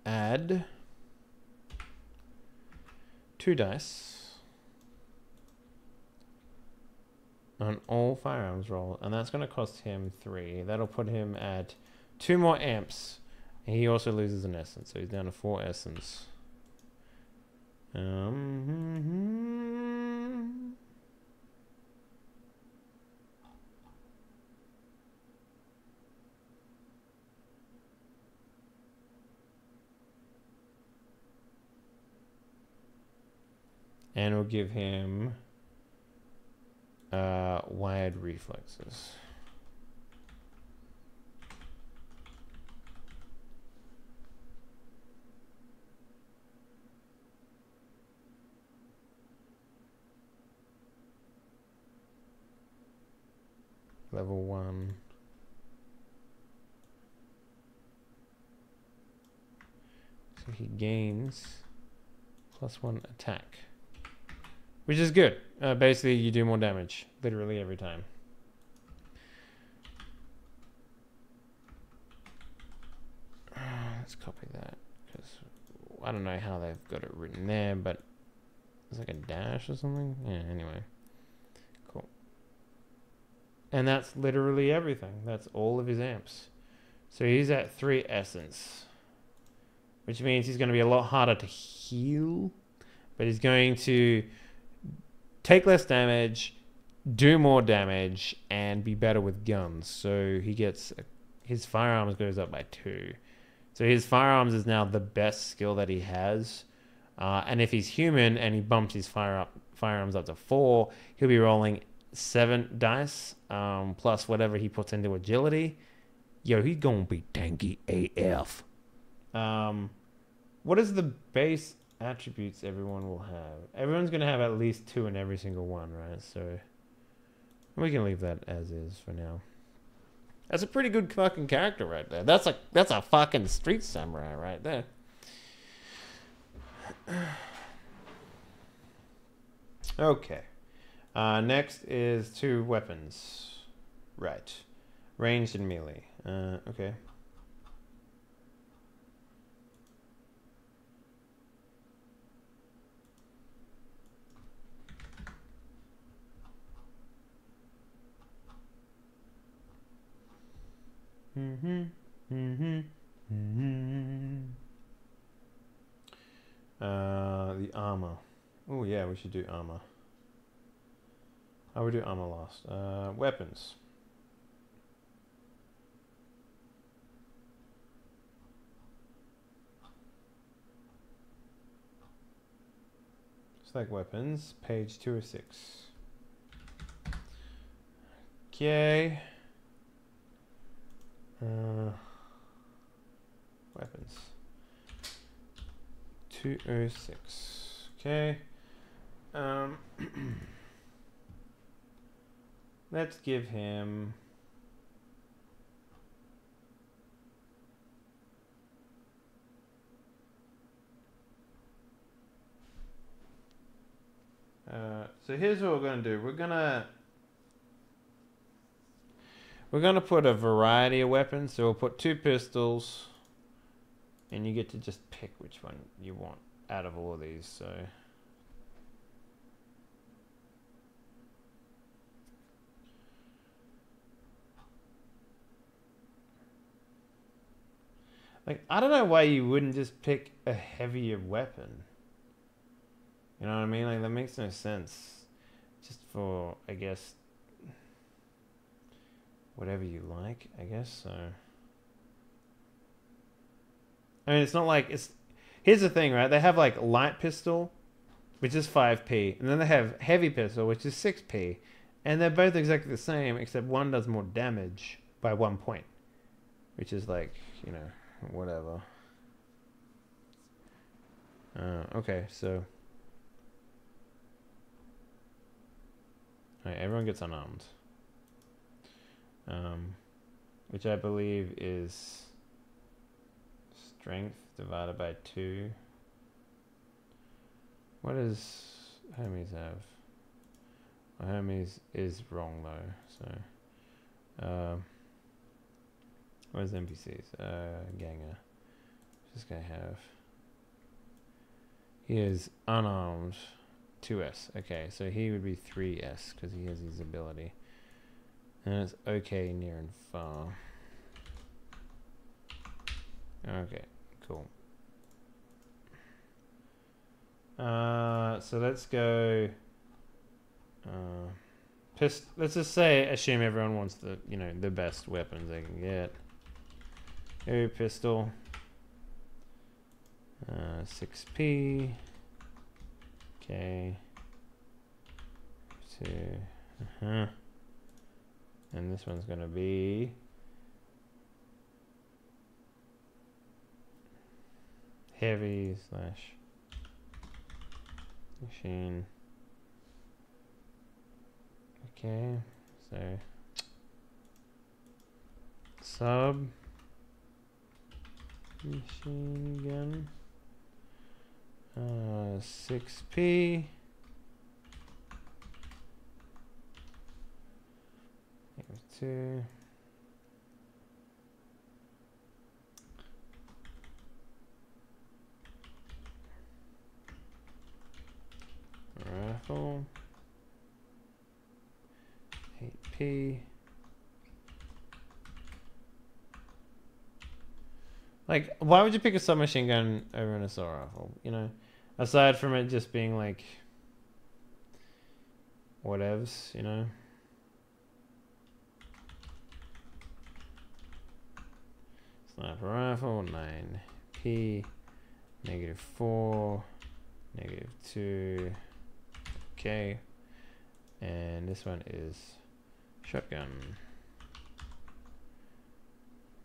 Add 2 dice. on all firearms roll, and that's going to cost him 3. That'll put him at 2 more amps. And he also loses an essence, so he's down to 4 essence. And we'll give him wired reflexes. Level 1. So he gains +1 attack. Which is good. Basically, you do more damage. Literally every time. Let's copy that. Because I don't know how they've got it written there, but it's like a dash or something. Yeah, anyway. Cool. And that's literally everything. That's all of his amps. So he's at 3 essence. Which means he's going to be a lot harder to heal. But he's going to take less damage, do more damage, and be better with guns. So he gets... his firearms goes up by 2. So his firearms is now the best skill that he has. And if he's human and he bumps his firearms up to 4, he'll be rolling 7 dice, plus whatever he puts into agility. Yo, he's gonna be tanky AF. What is the base attributes everyone will have? Everyone's gonna have at least 2 in every single one, right? So we can leave that as is for now. That's a pretty good fucking character right there. That's a fucking street samurai right there. Okay. Next is 2 weapons. Right. Ranged and melee. Okay. The armor. Oh yeah, we should do armor. I will do armor last. Weapons. Select weapons. Page 206. Okay. Weapons. 206. Okay. Let's give him so here's what we're gonna do. We're gonna put a variety of weapons. So we'll put 2 pistols, and you get to just pick which one you want out of all of these. So like, I don't know why you wouldn't just pick a heavier weapon. You know what I mean? Like, that makes no sense. Just for, I guess, whatever you like, I guess, so. I mean, it's not like, it's... Here's the thing, right? They have, like, light pistol, which is 5p, and then they have heavy pistol, which is 6p. And they're both exactly the same, except one does more damage by 1 point. Which is, like, you know, whatever. Okay, so... Alright, everyone gets unarmed. Which I believe is strength divided by 2. What does Hermes have? Well, Hermes is wrong though, so where's NPCs? Ganger. What's this guy have? He is unarmed, 2S. Okay, so he would be 3S because he has his ability. And it's okay, near and far. Okay, cool. So let's go. Let's just say, assume everyone wants the, you know, the best weapons they can get. Go pistol. 6p. Okay. 2. And this one's gonna be heavy / machine. Okay, so sub machine gun. 6p. 2. Rifle. 8p. Like, why would you pick a submachine gun over an assault rifle? You know, aside from it just being like whatevs, you know. Sniper rifle, 9p, -4, -2. Okay. And this one is shotgun.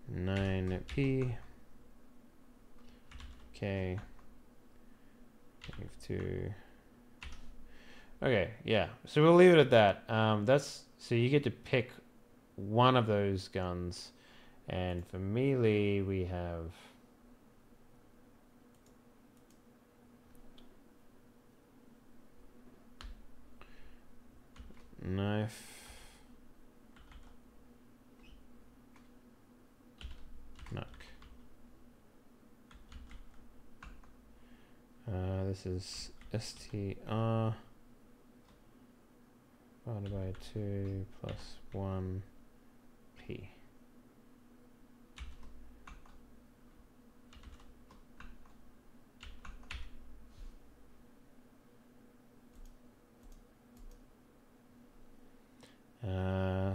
9p. Okay. -2. Okay, yeah. So we'll leave it at that. That's so you get to pick one of those guns. And for melee, we have knife, knuck. This is STR divided by 2 plus 1p.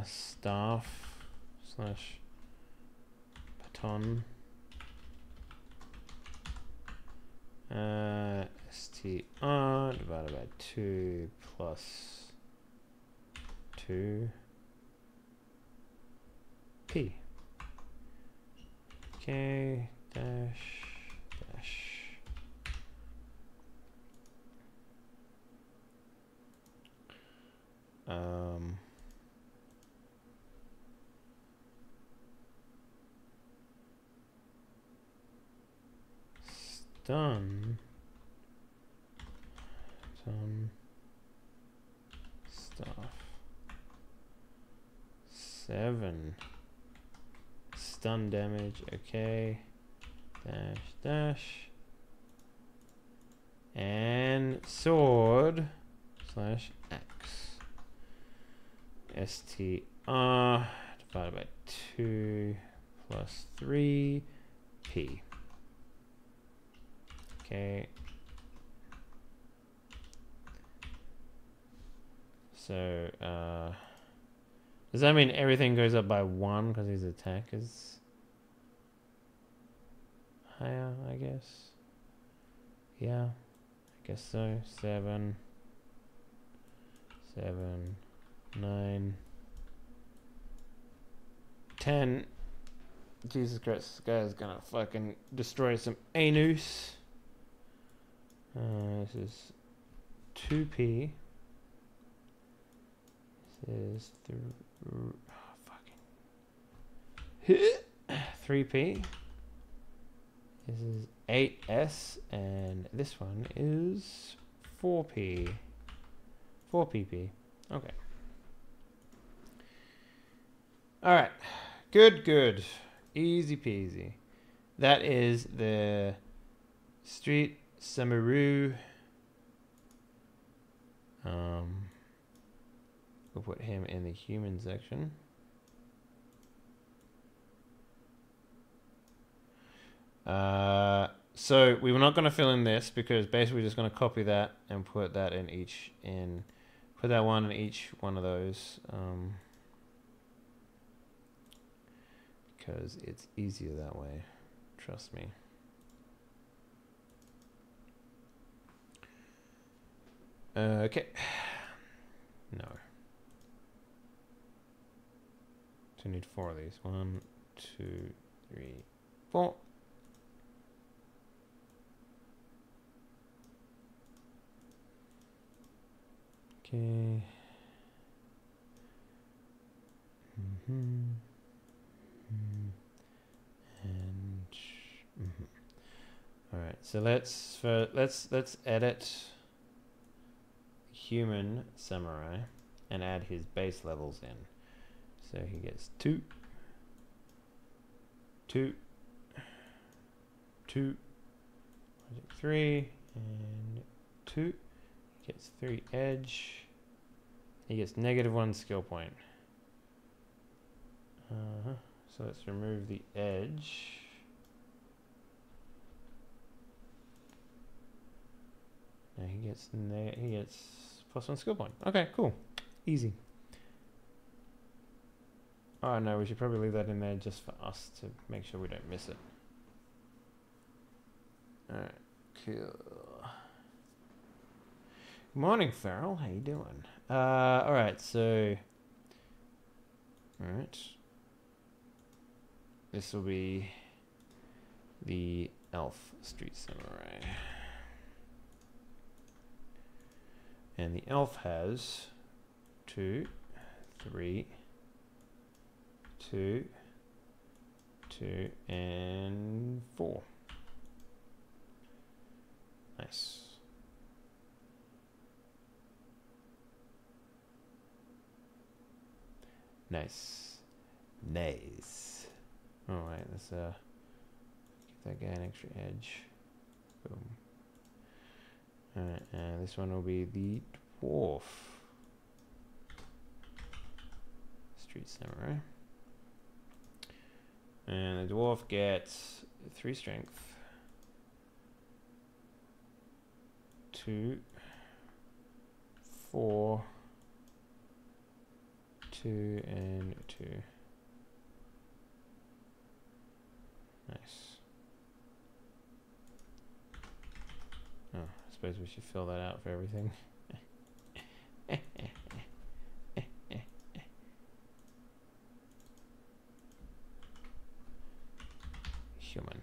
Staff / baton. STR divided by 2 plus 2p. Okay, dash. Stun stuff. 7 stun damage. Okay, dash and sword / axe. STR divided by 2 plus 3p. Okay. So, does that mean everything goes up by 1 because his attack is higher, I guess? Yeah, I guess so. 7, 9, 10. Jesus Christ, this guy is gonna fucking destroy some anus. This is 2p. This is 3p. This is 8s, and this one is 4p. 4pp. Okay. All right. Good. Easy peasy. That is the Street Samaru We'll put him in the human section. So we were not going to fill in this because basically we're just going to copy that and put that in each put that one in each one of those. Because it's easier that way. Trust me. Okay. No. So I need 4 of these. 1, 2, 3, 4. Okay. And all right. So let's edit human samurai and add his base levels in. So he gets 2, 2, 2, 3, and 2. He gets 3 edge. He gets -1 skill point. So let's remove the edge. Now he gets +1 skill point. Okay, cool, easy. Oh no, we should probably leave that in there just for us to make sure we don't miss it. All right, cool. Good morning, Farrell. How you doing? All right, so all right. This will be the elf street samurai. And the elf has 2, 3, 2, 2, and 4. Nice. Nice. Nice. Alright, let's give that guy an extra edge. Boom. Alright, and this one will be the dwarf street samurai. And the dwarf gets 3 strength, 2, 4, 2, and 2. Nice. Oh, I suppose we should fill that out for everything. Human.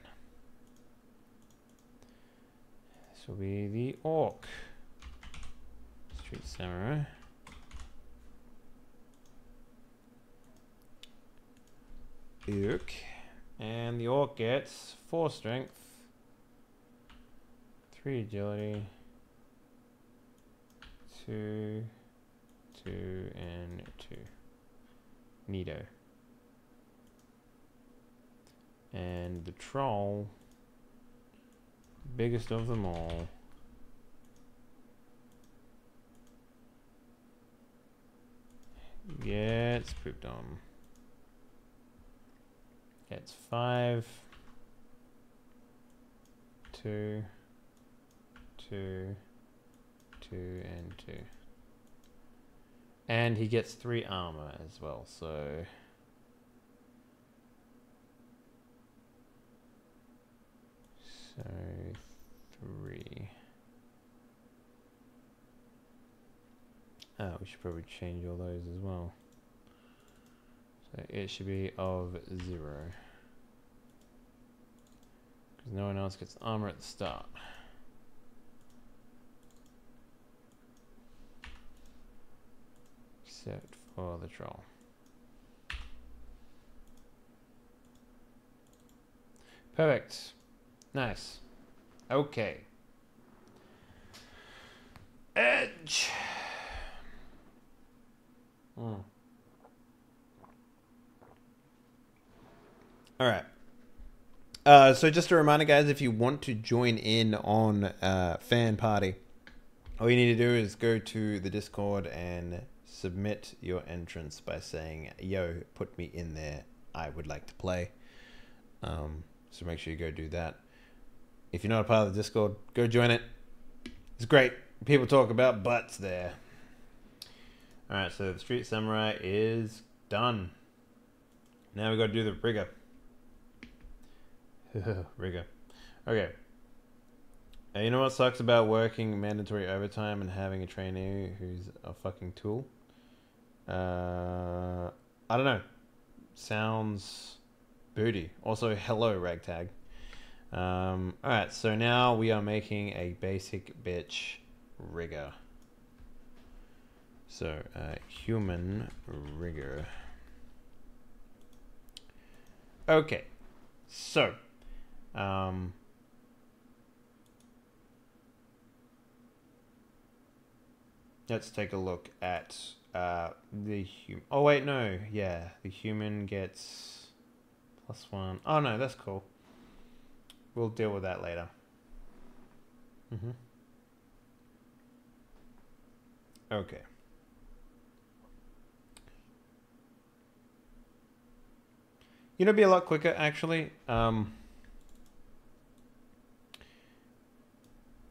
This will be the orc street samurai. Orc. And the orc gets 4 strength, 3 agility, 2, 2, and 2. Neato. And the troll, biggest of them all, gets pooped on. Gets 5, 2, 2, 2, and 2. And he gets 3 armor as well, so 3. Oh, we should probably change all those as well. So it should be of 0. Because no one else gets armor at the start. Except for the troll. Perfect. Nice. Okay. Edge. All right. So just a reminder, guys, if you want to join in on Fan Party All you need to do is go to the Discord and submit your entrance by saying, yo, put me in there. I would like to play. So make sure you go do that. If you're not a part of the Discord, go join it. It's great. People talk about butts there. Alright, so the Street Samurai is done. Now we got to do the rigger. Rigger. Okay. You know what sucks about working mandatory overtime and having a trainee who's a fucking tool? I don't know. Sounds booty. Also, hello, ragtag. Alright, so now we are making a basic bitch rigger. So, human rigger. Okay. So, let's take a look at the human. Oh wait, no, yeah, the human gets +1. Oh no, that's cool. We'll deal with that later. Okay. You know, it'd be a lot quicker actually.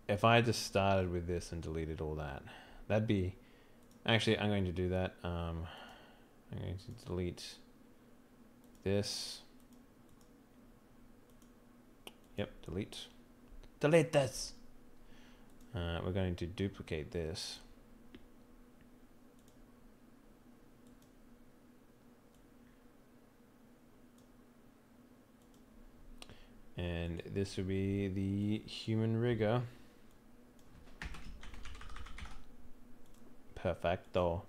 If I just started with this and deleted all that, that'd be... Actually, I'm going to do that. I'm going to delete this. Yep, delete. Delete this! We're going to duplicate this. And this will be the human rigger. Perfecto.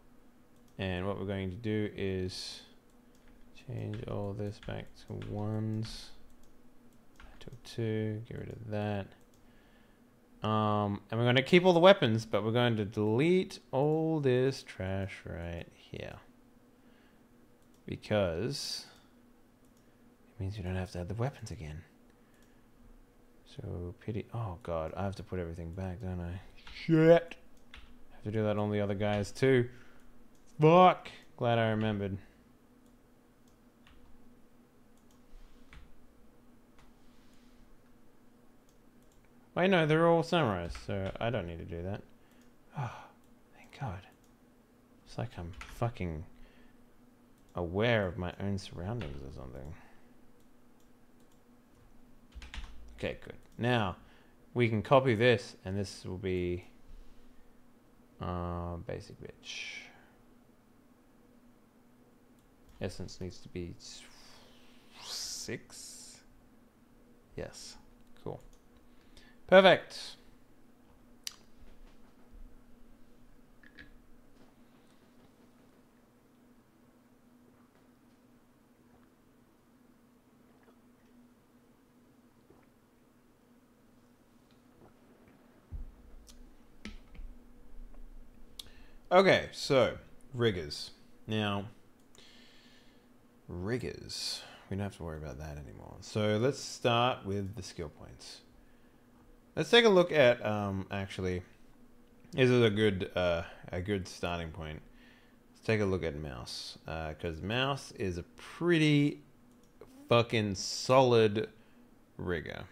And what we're going to do is change all this back to 1s, to 2, get rid of that. And we're going to keep all the weapons, but we're going to delete all this trash right here. Because it means we don't have to add the weapons again. So, pity. Oh god, I have to put everything back, don't I? Shit! I have to do that on the other guys too. Fuck! Glad I remembered. Wait, no, they're all samurais, so I don't need to do that. Oh, thank god. It's like I'm fucking aware of my own surroundings or something. Okay, good. Now, we can copy this, and this will be basic bitch. Essence needs to be 6. Yes, cool. Perfect. Okay, so riggers. Now, riggers. We don't have to worry about that anymore. So let's start with the skill points. Let's take a look at actually. This is a good starting point. Let's take a look at mouse, because mouse is a pretty fucking solid rigger.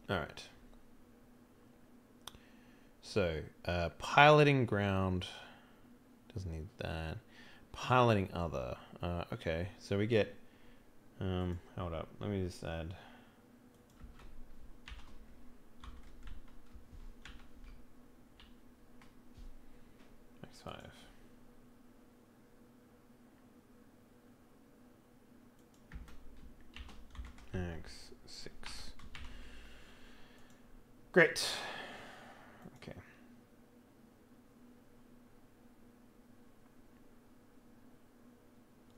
All right. So, piloting ground, doesn't need that. Piloting other, okay, so we get, hold up, let me just add. X5. X6. Great.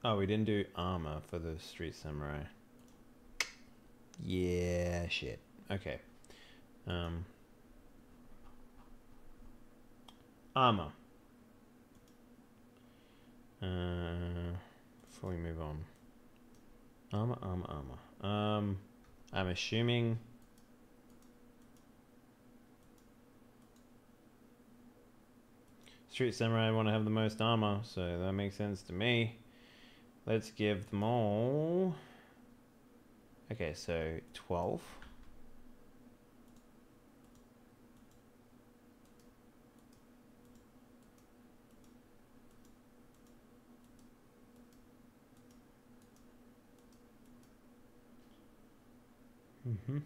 Oh, we didn't do armor for the Street Samurai. Yeah, shit. Okay. Armor. Before we move on. Armor. I'm assuming. Street Samurai want to have the most armor, so that makes sense to me. Let's give them all... Okay, so 12. Mm-hmm.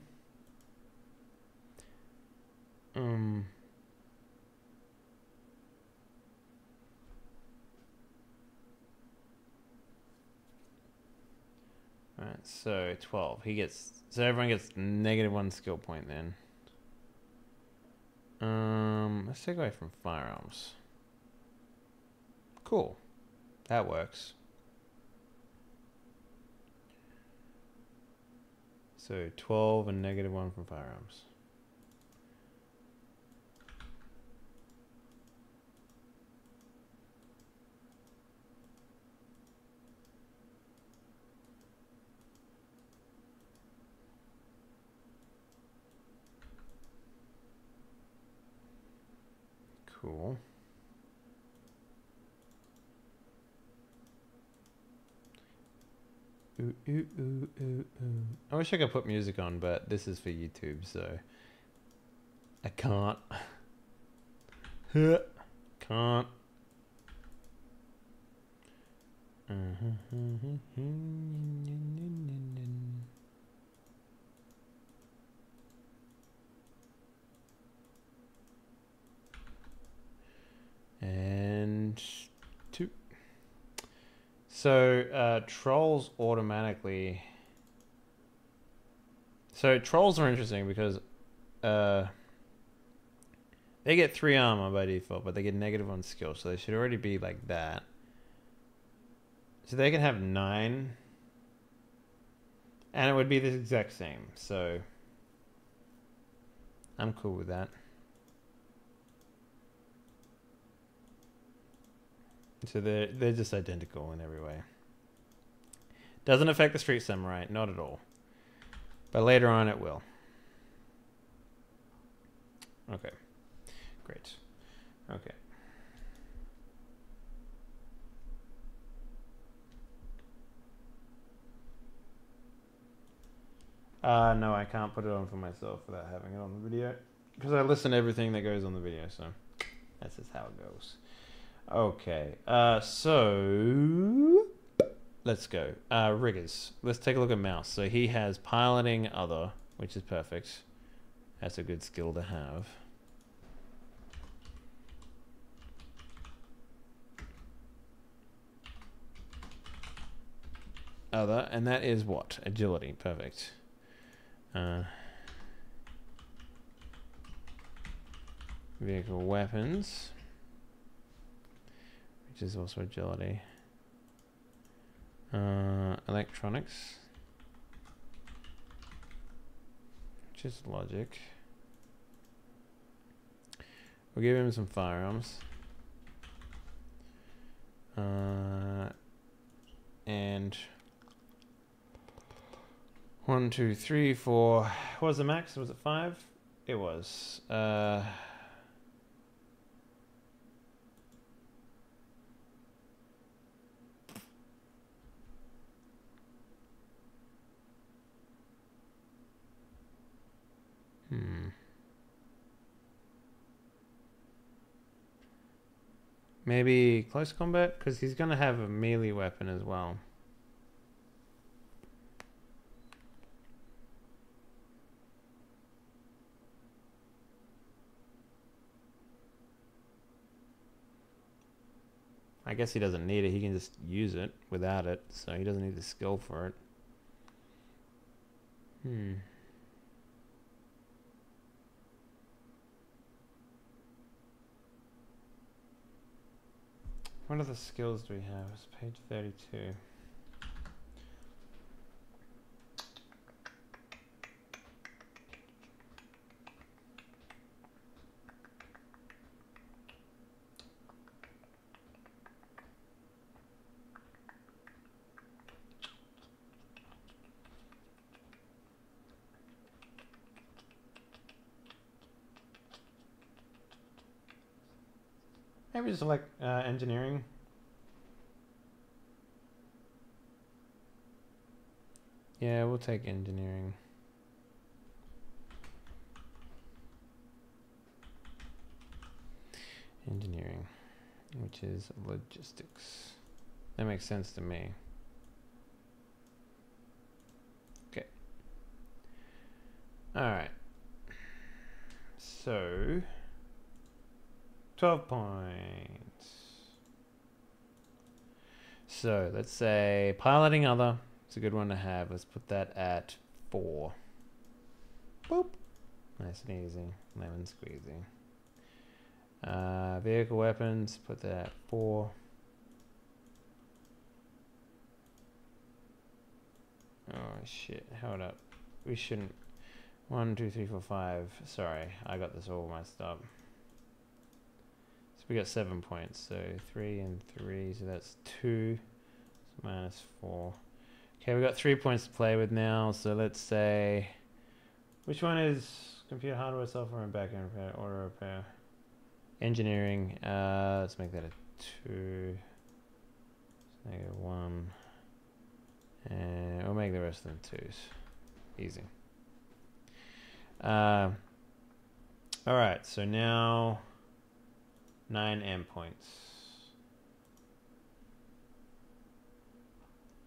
Alright, so 12. He gets... So everyone gets -1 skill point then. Let's take away from firearms. Cool. That works. So 12 and -1 from firearms. Cool. Ooh, ooh, ooh, ooh, ooh. I wish I could put music on, but this is for YouTube, so I can't. Can't. And 2. So trolls automatically. So trolls are interesting because they get 3 armor by default, but they get -1 skill, so they should already be like that. So they can have 9, and it would be the exact same. So I'm cool with that. So they're just identical in every way. Doesn't affect the Street Samurai, not at all. But later on it will. Okay. Great. Okay. No, I can't put it on for myself without having it on the video. Because I listen to everything that goes on the video, so that's just how it goes. Okay, so let's go. Riggers. Let's take a look at Mouse. So he has piloting other, which is perfect. That's a good skill to have. Other, and that is what? Agility. Perfect. Vehicle weapons, which is also agility. Electronics, which is logic. We'll give him some firearms. And 1, 2, 3, 4. What was the max? Was it 5? It was. Maybe close combat? Because he's going to have a melee weapon as well. I guess he doesn't need it. He can just use it without it. So he doesn't need the skill for it. What other skills do we have? It's page 32. Maybe just like engineering. Yeah, we'll take engineering. Engineering, which is logistics. That makes sense to me. Okay. All right. So, 12 points. So, let's say piloting other. It's a good one to have. Let's put that at 4. Boop. Nice and easy. Lemon squeezy. Vehicle weapons, put that at 4. Oh shit, hold up. We shouldn't. 1, 2, 3, 4, 5. Sorry, I got this all messed up. So we got 7 points. So 3 and 3, so that's 2. So minus 4. Okay, we got 3 points to play with now. So let's say, which one is computer hardware, software, and backend repair, auto repair? Engineering, let's make that a 2. Let's make it 1. And we'll make the rest of them 2s. Easy. Alright, so now 9 amp points.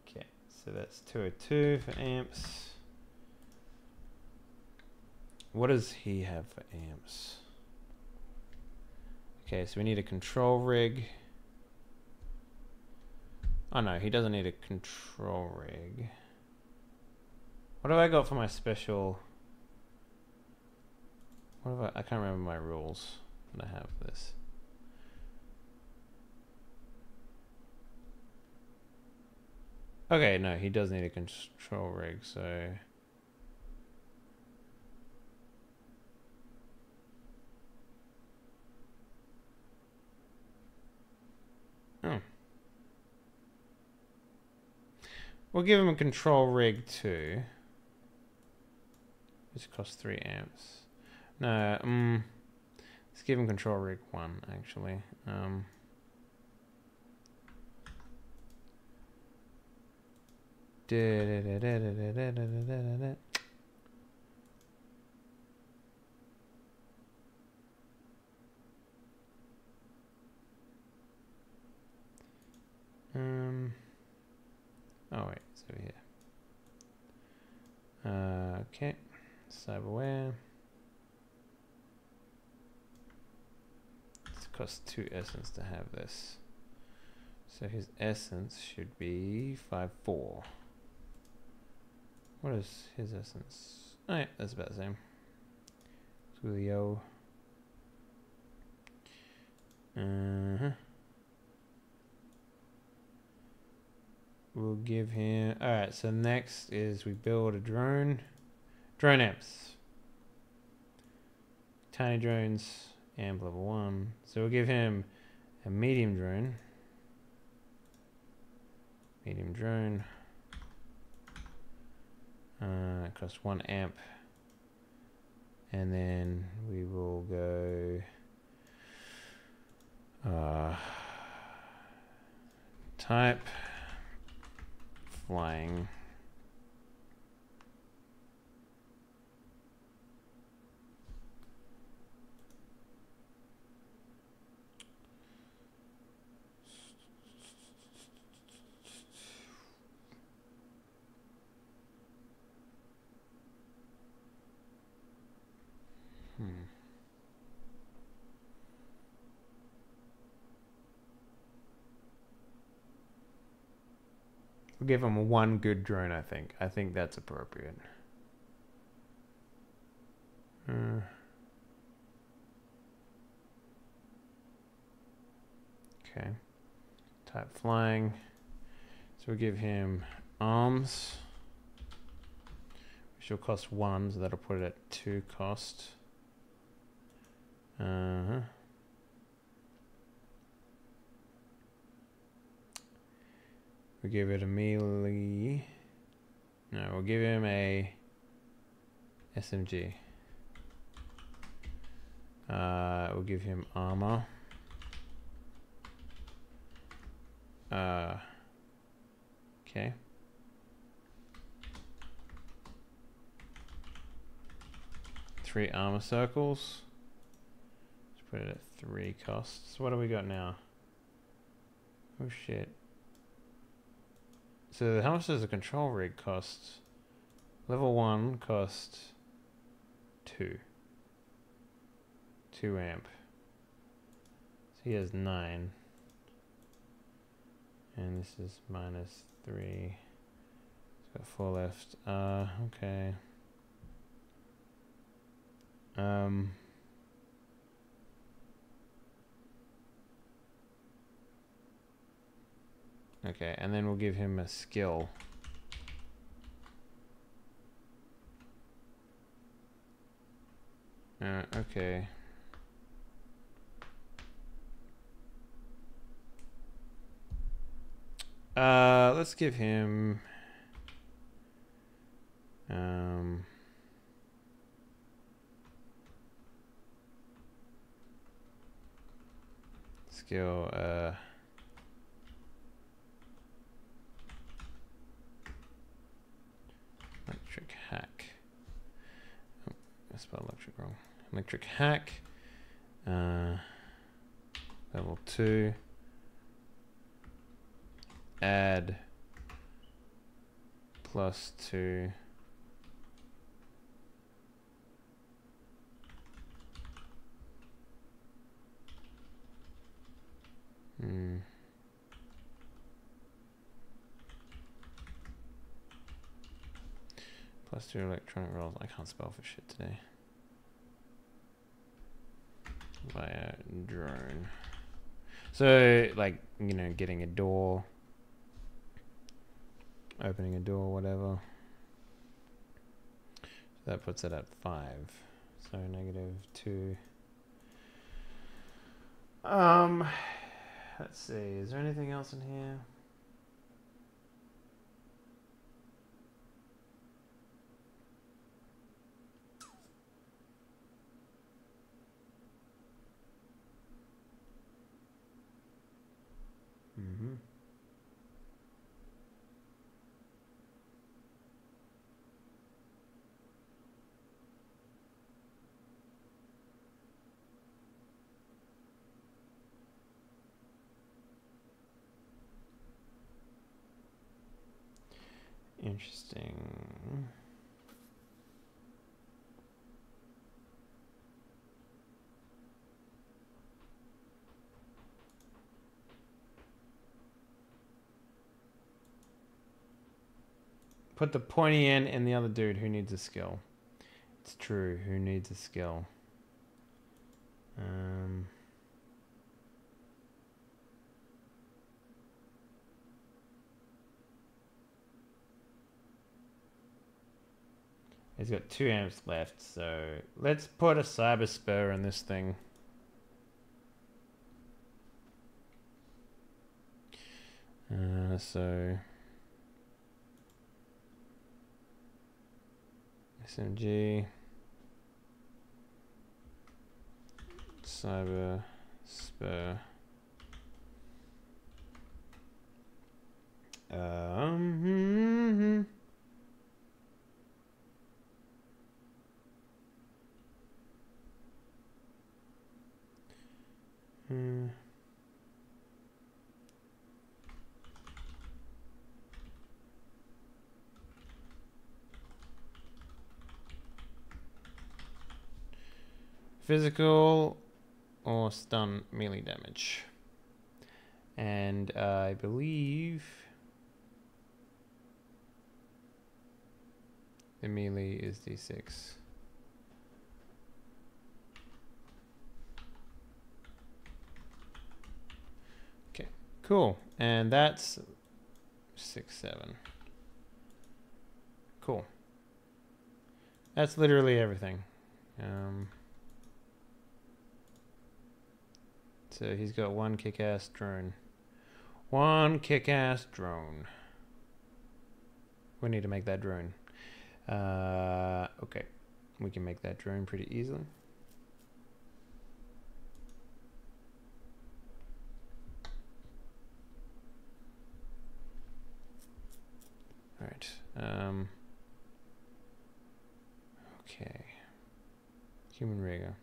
Okay, so that's 202 for amps. What does he have for amps? Okay, so we need a control rig. Oh no, he doesn't need a control rig. What have I got for my special? What have I can't remember my rules that I have for this. Okay, no, he does need a control rig, so oh. We'll give him a control rig too. Which costs 3 amps. No, let's give him control rig 1 actually. Oh wait, it's over here. Okay, cyberware. It costs 2 essence to have this. So his essence should be 5.4. What is his essence? Oh yeah, that's about the same. Julio. We'll give him. Alright, so next is we build a drone. Drone amps. Tiny drones, amp level 1. So we'll give him a medium drone. Medium drone. It costs 1 amp. And then we will go type flying. We'll give him 1 good drone, I think. I think that's appropriate. Okay. Type flying. So we'll give him arms, which will cost 1, so that'll put it at 2 cost. We'll give it a melee. No, we'll give him a SMG. We'll give him armor. Okay. Three armor circles. Let's put it at 3 costs. What do we got now? Oh shit. So how much does a control rig cost? Level 1 cost 2. 2 amp. So he has 9. And this is minus 3. He's got 4 left. Okay. Okay, and then we'll give him a skill. Okay. Let's give him skill electric hack. Oh, I spelled electric wrong. Electric hack. Level 2. Add +2. +2 electronic rolls. I can't spell for shit today. Via drone. So, like, you know, getting a door, opening a door, whatever. So that puts it at 5. So -2. Let's see. Is there anything else in here? Mm-hmm. Interesting. Put the pointy end in the other dude who needs a skill. It's true. Who needs a skill? He's got 2 amps left, so let's put a cyber spur in this thing. So SMG, cyber spur. Physical or stun melee damage. And I believe the melee is D6. Okay, cool. And that's 6, 7. Cool. That's literally everything. So he's got 1 kick-ass drone. 1 kick-ass drone. We need to make that drone. Okay. We can make that drone pretty easily. Okay. Human rigger.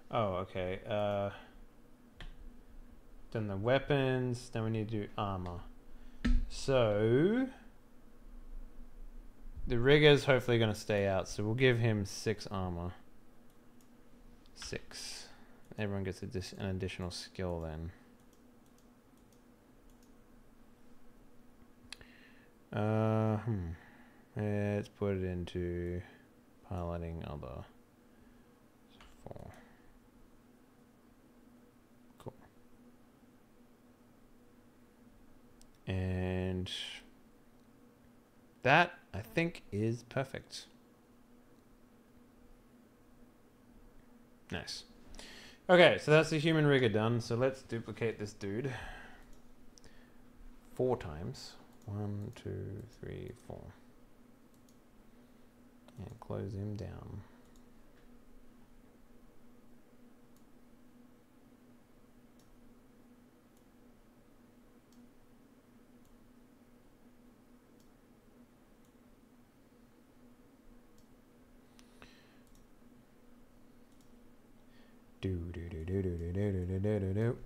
Oh, okay. Done the weapons. Now we need to do armor. So the rigger's hopefully going to stay out, so we'll give him 6 armor. 6. Everyone gets an additional skill then. Let's put it into piloting other. 4. Cool. And that, I think, is perfect. Nice. Okay, so that's the human rigger done. So let's duplicate this dude 4 times. 1, 2, 3, 4. And close him down.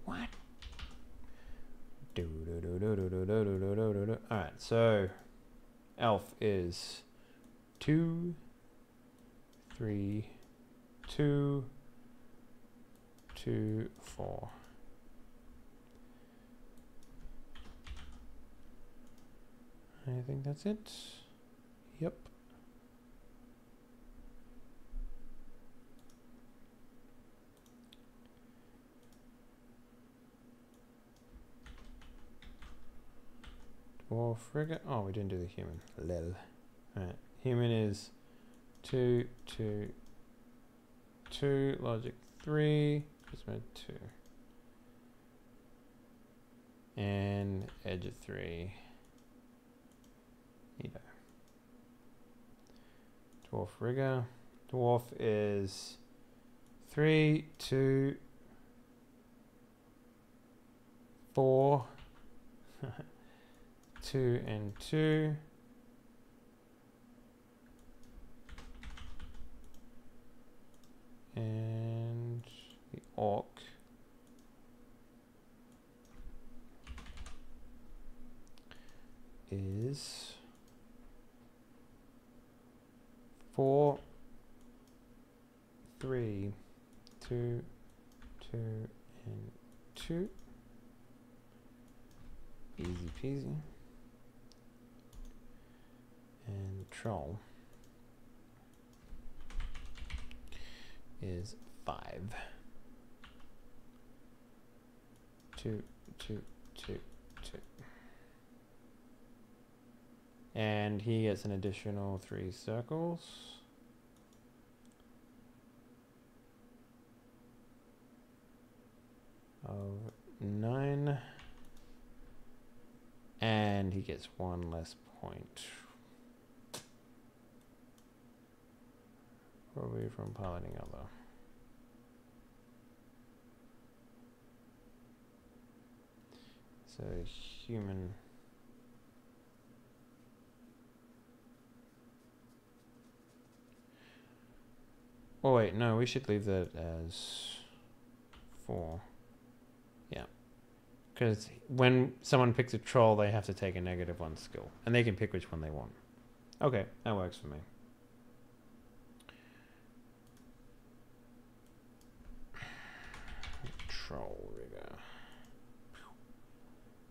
What? Alright, so elf is 2, 3, 2, 2, 4. I think that's it. Yep. Dwarf rigger. Oh, we didn't do the human. Lel. Alright. Human is 2, 2, 2. Logic 3. Charisma 2. And edge of 3. Neato. Dwarf rigger. Dwarf is 3, 2, 4. 2 and 2. And the orc is 4, 3, 2, 2, and 2. Easy peasy. And troll is 5. 2, 2, 2, 2. And he gets an additional 3 circles. Of 9. And he gets 1 less point. Probably from piloting other. So human. Oh wait, no, we should leave that as 4. Yeah. Because when someone picks a troll, they have to take a -1 skill. And they can pick which one they want. Okay, that works for me. Troll rigger.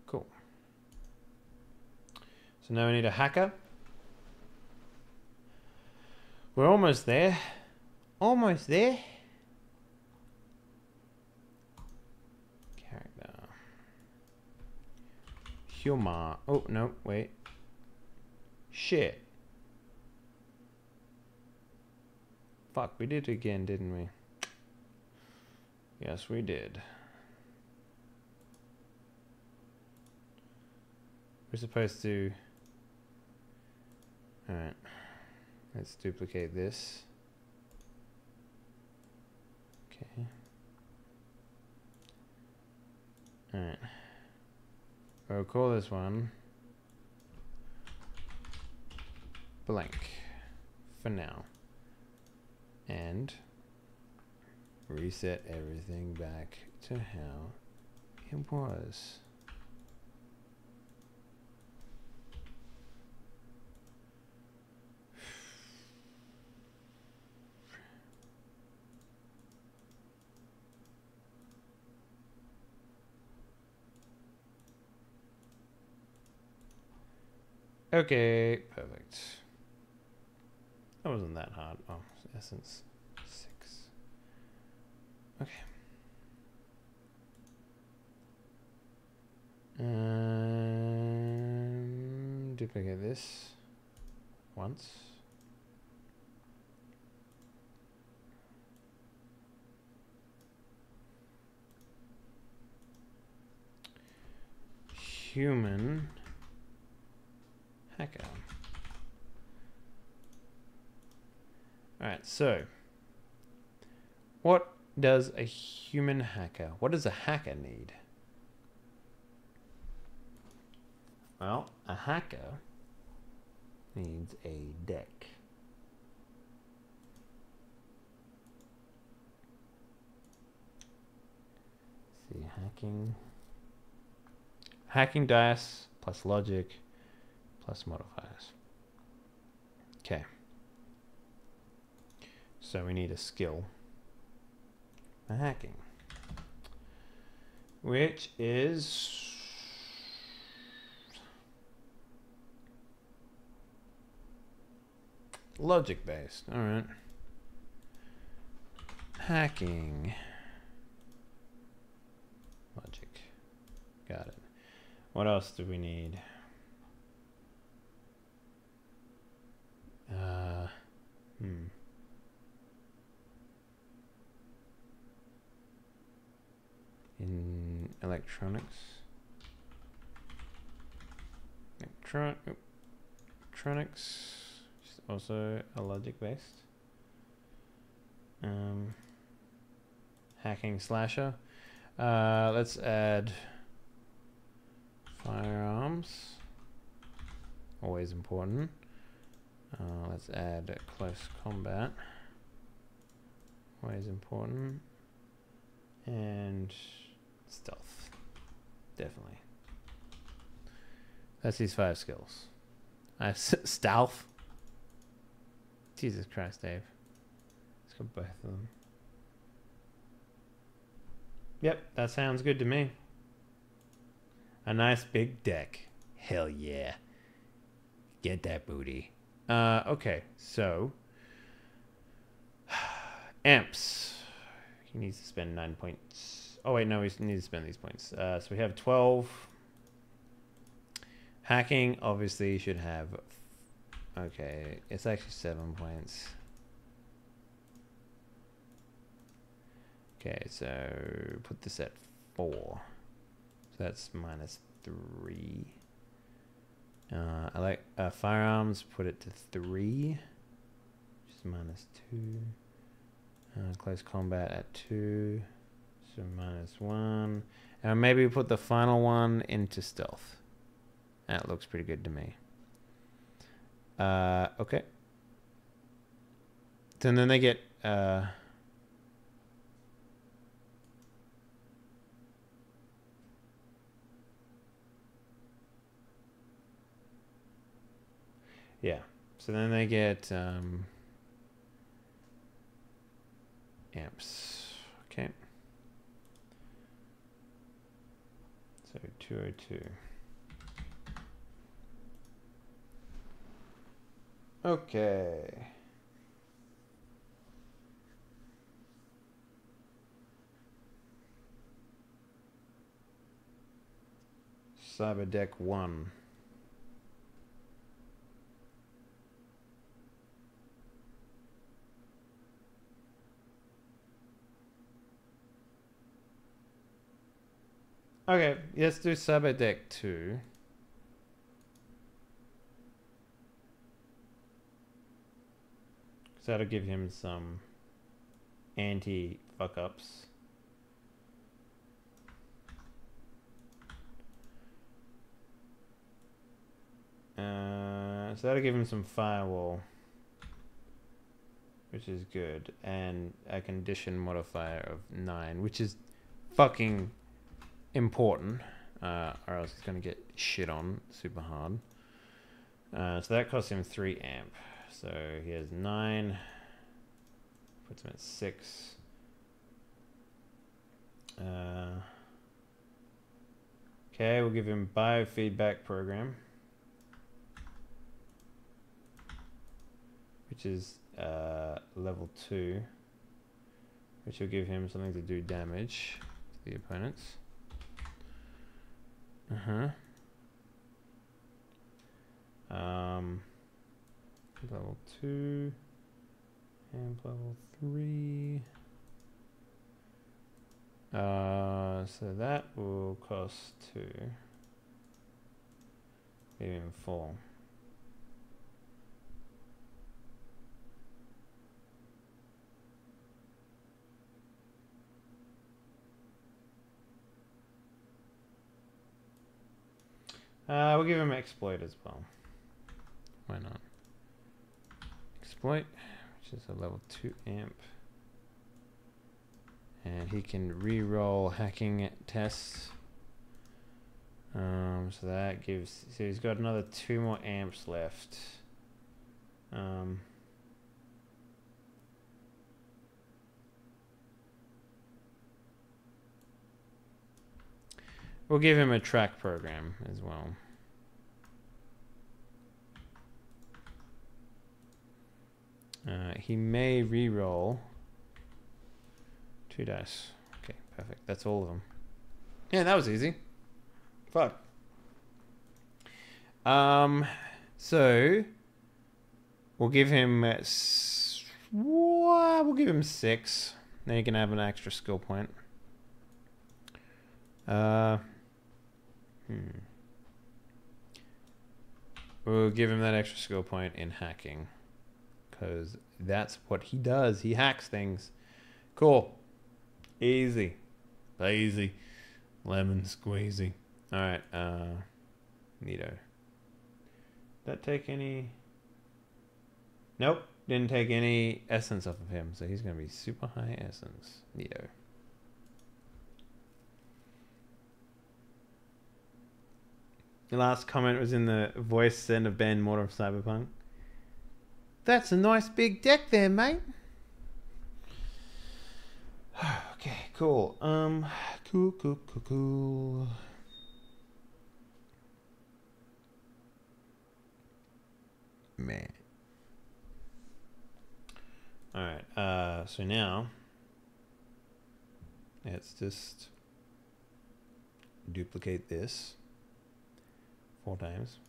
Cool. So now we need a hacker. We're almost there. Almost there. Character. Humor. Oh, no, wait. Shit. Fuck, we did it again, didn't we? Yes, we did. We're supposed to... Alright. Let's duplicate this. Okay. Alright. We'll call this one blank for now. And reset everything back to how it was. Okay, perfect. That wasn't that hard. Oh, essence 6. Okay. Duplicate this once. Human hacker. Alright, so what does a human hacker, what does a hacker need? Well, a hacker needs a deck. Let's see, hacking dice plus logic plus modifiers. Okay. So we need a skill for hacking, which is logic based. All right. Hacking. Logic. Got it. What else do we need? In electronics. Electronics is also a logic based. Hacking slasher. Let's add firearms. Always important. Let's add close combat. Always important. And stealth. Definitely. That's these 5 skills. Stealth. Jesus Christ, Dave. Let's got both of them. Yep, that sounds good to me. A nice big deck. Hell yeah. Get that booty. Okay, so amps. He needs to spend 9 points. Oh wait, no, we need to spend these points. So we have 12. Hacking obviously should have. Okay, it's actually 7 points. Okay, so put this at 4. So that's -3. I like firearms. Put it to 3, which is -2. Close combat at 2, so -1. And maybe we put the final one into stealth. That looks pretty good to me. Okay. So then they get yeah. So then they get amps. Okay. So 202. Okay. Cyber deck 1. Okay, let's do Cyber deck 2. So that'll give him some anti fuck ups. So that'll give him some firewall, which is good, and a condition modifier of 9, which is fucking important, or else he's gonna get shit on super hard. So that costs him 3 amp. So he has 9, puts him at 6. Okay, we'll give him biofeedback program, which is level 2, which will give him something to do damage to the opponents. Level 2 and level 3. So that will cost 2. Even 4. We'll give him exploit as well. Why not? Exploit, which is a level 2 amp. And he can re-roll hacking tests. So that gives... So he's got another 2 more amps left. We'll give him a track program as well. He may re-roll 2 dice. Okay, perfect. That's all of them. Yeah, that was easy. Fuck. So we'll give him we'll give him 6. Then he can have an extra skill point. We'll give him that extra skill point in hacking, because that's what he does. He hacks things. Cool. Easy. Easy. Lemon squeezy. Alright, neato. Did that take any... Nope. Didn't take any essence off of him, so he's going to be super high essence. Neato. The last comment was in the voice send of Ben Mortar of Cyberpunk. That's a nice big deck there, mate. Okay, cool. Cool. Man. Alright, so now let's just duplicate this 4 times.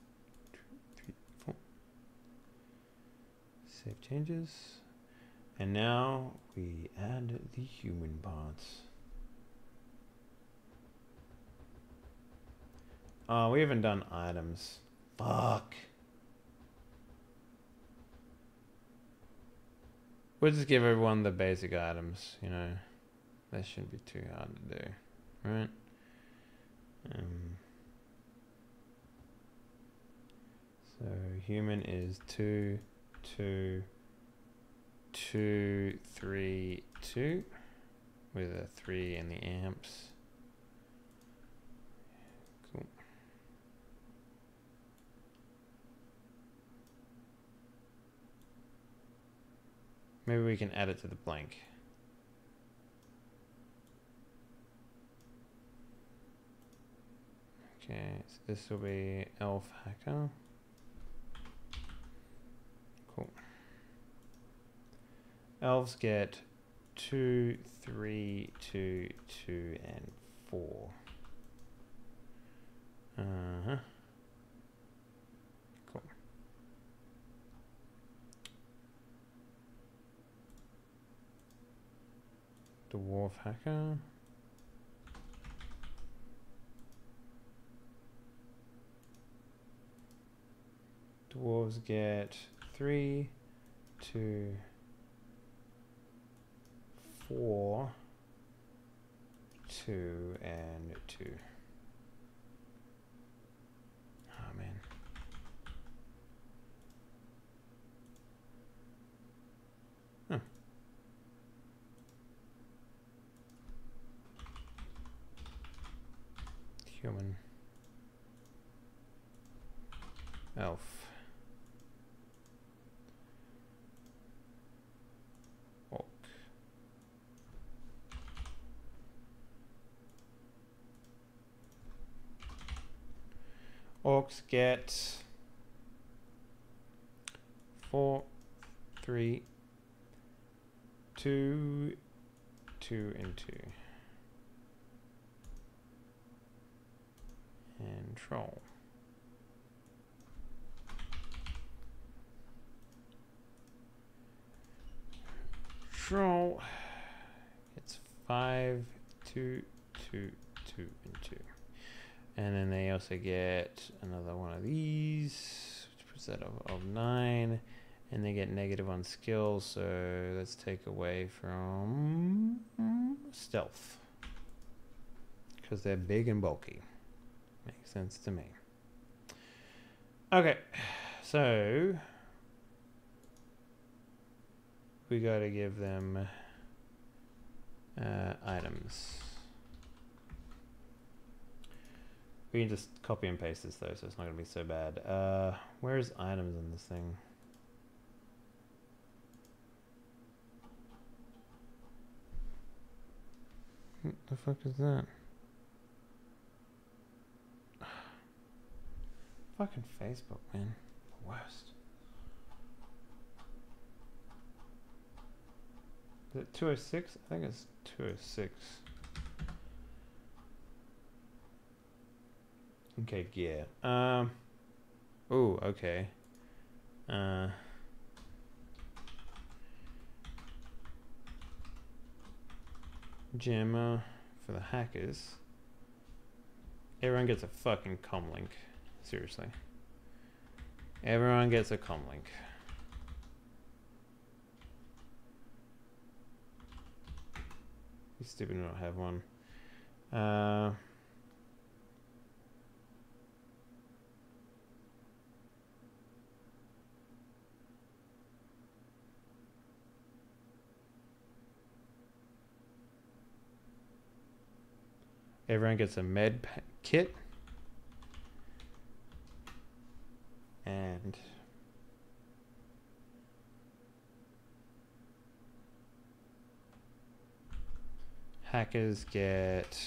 2, 3, 4. Save changes. And now we add the human parts. Oh, we haven't done items. Fuck. We'll just give everyone the basic items, you know. That shouldn't be too hard to do, right? So human is 2, 2, 2, 3, 2 with a 3 in the amps. Cool. Maybe we can add it to the blank. Okay, so this will be elf hacker. Cool. Elves get 2, 3, 2, 2, and 4. Cool. Dwarf hacker. Dwarves get 3, 2, 4, 2, and 2. Oh man. Human. Elf. Orc. Orcs get 4, 3, 2, 2, and 2. And troll. Troll gets 5, 2, 2, 2, and 2. And then they also get another one of these, which puts that of 9. And they get negative on skill, so let's take away from stealth. Because they're big and bulky. Makes sense to me. Okay, so we gotta give them items. We can just copy and paste this though, so it's not gonna be so bad. Where's items in this thing? What the fuck is that? Fucking Facebook, man. The worst. Is it 206? I think it's 206. Okay, gear. Oh, okay. Jammer for the hackers. Everyone gets a fucking comlink. Seriously. Everyone gets a comlink. You stupid to not have one. Everyone gets a med kit. And hackers get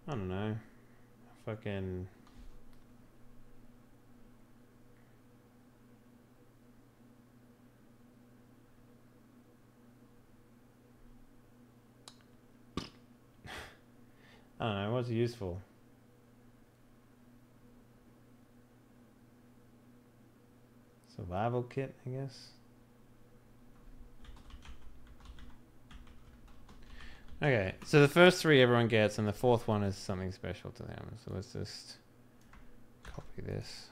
I don't know. Fucking I don't know, what's useful? Survival kit, I guess. Okay, so the first 3 everyone gets, and the 4th one is something special to them. So let's just copy this.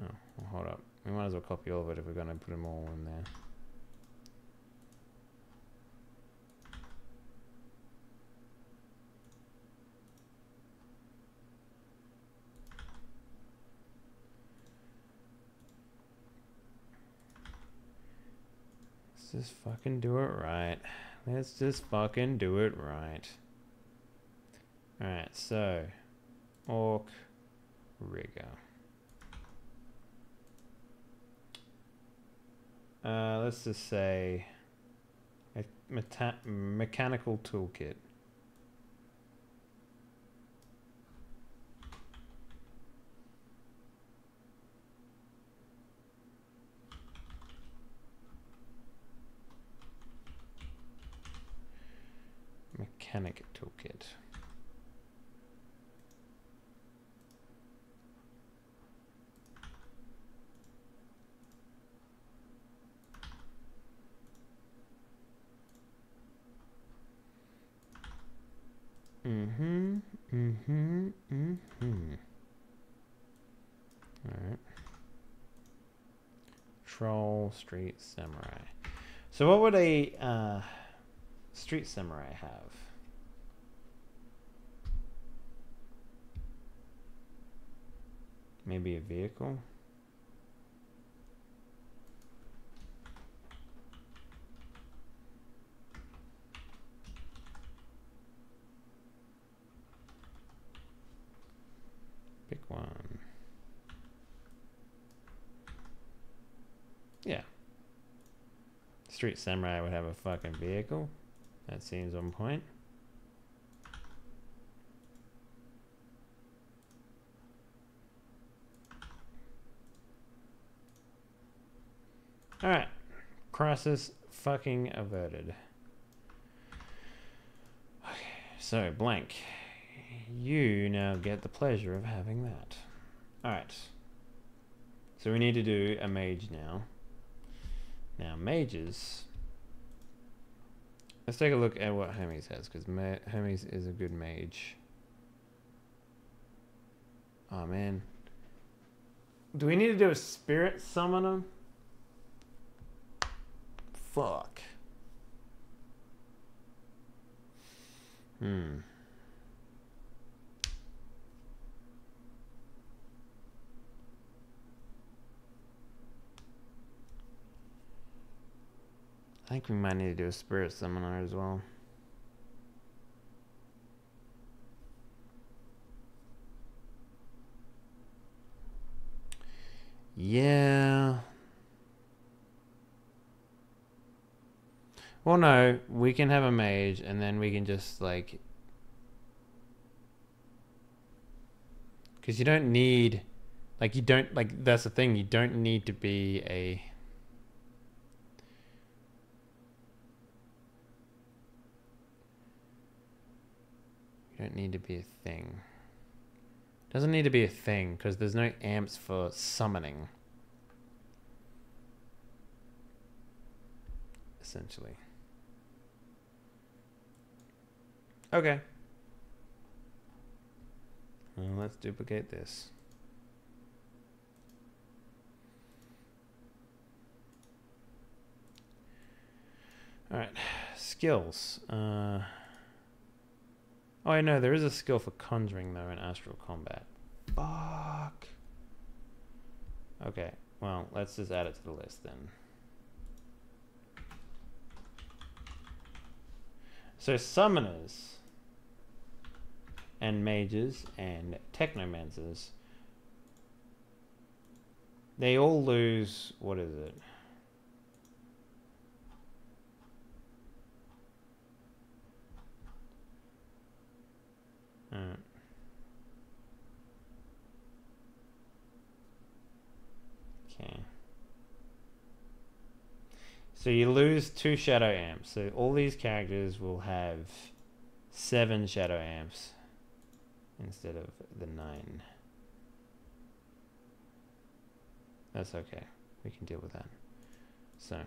Oh, well, hold up. We might as well copy all of it if we're going to put them all in there. Let's just fucking do it right. Let's just fucking do it right. Alright, so orc rigger. Let's just say a mechanical toolkit. Mechanic toolkit. Alright. Troll, street, samurai. So what would a street samurai have? Maybe a vehicle? Pick one. Yeah. Street samurai would have a fucking vehicle. That seems on point. Alright. Crisis fucking averted. Okay, so blank. You now get the pleasure of having that. Alright. So we need to do a mage now. Now mages. Let's take a look at what Hermes has, because Hermes is a good mage. Oh man. Do we need to do a spirit summoner? Fuck. I think we might need to do a spirit summoner as well. Yeah. Well, no, we can have a mage, and then we can just, like... Because you don't need... Like, you don't... Like, that's the thing. You don't need to be a... You don't need to be a thing. Doesn't need to be a thing, because there's no amps for summoning. Essentially. Okay. Well, let's duplicate this. Alright. Skills. Oh, I know, there is a skill for conjuring, though, in astral combat. Fuck. Okay, well, let's just add it to the list, then. So, summoners and mages and technomancers, they all lose, what is it? Okay. So you lose 2 shadow amps. So all these characters will have 7 shadow amps instead of the 9. That's okay. We can deal with that. So.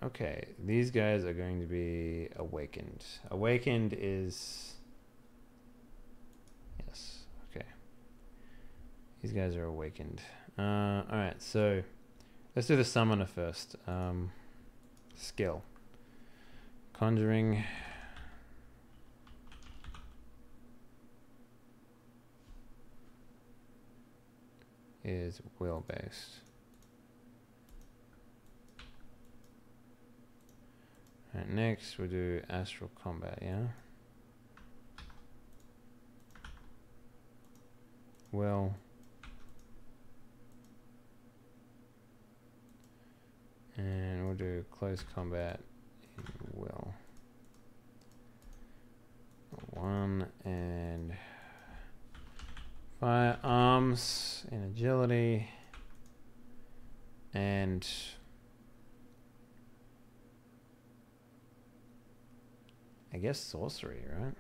Okay. These guys are going to be awakened. Awakened is... Yes. Okay. These guys are awakened. Alright, so... Let's do the summoner first. Skill. Conjuring. Is will based. Alright, next we'll do astral combat, yeah? Will. And we'll do close combat in will. 1 and firearms and agility and I guess sorcery, right?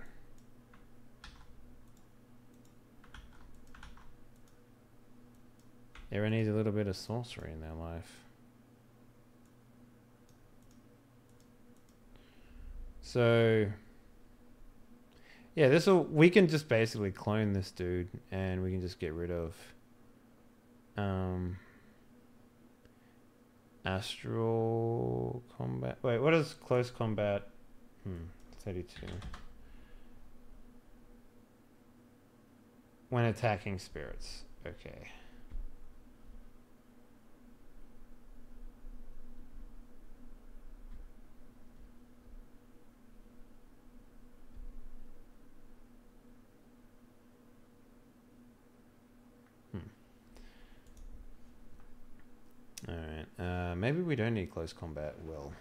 Everyone needs a little bit of sorcery in their life. So, yeah, we can just basically clone this dude and we can just get rid of Astral combat. Wait, what is close combat? 32. When attacking spirits. Okay. Alright. Maybe we don't need close combat will.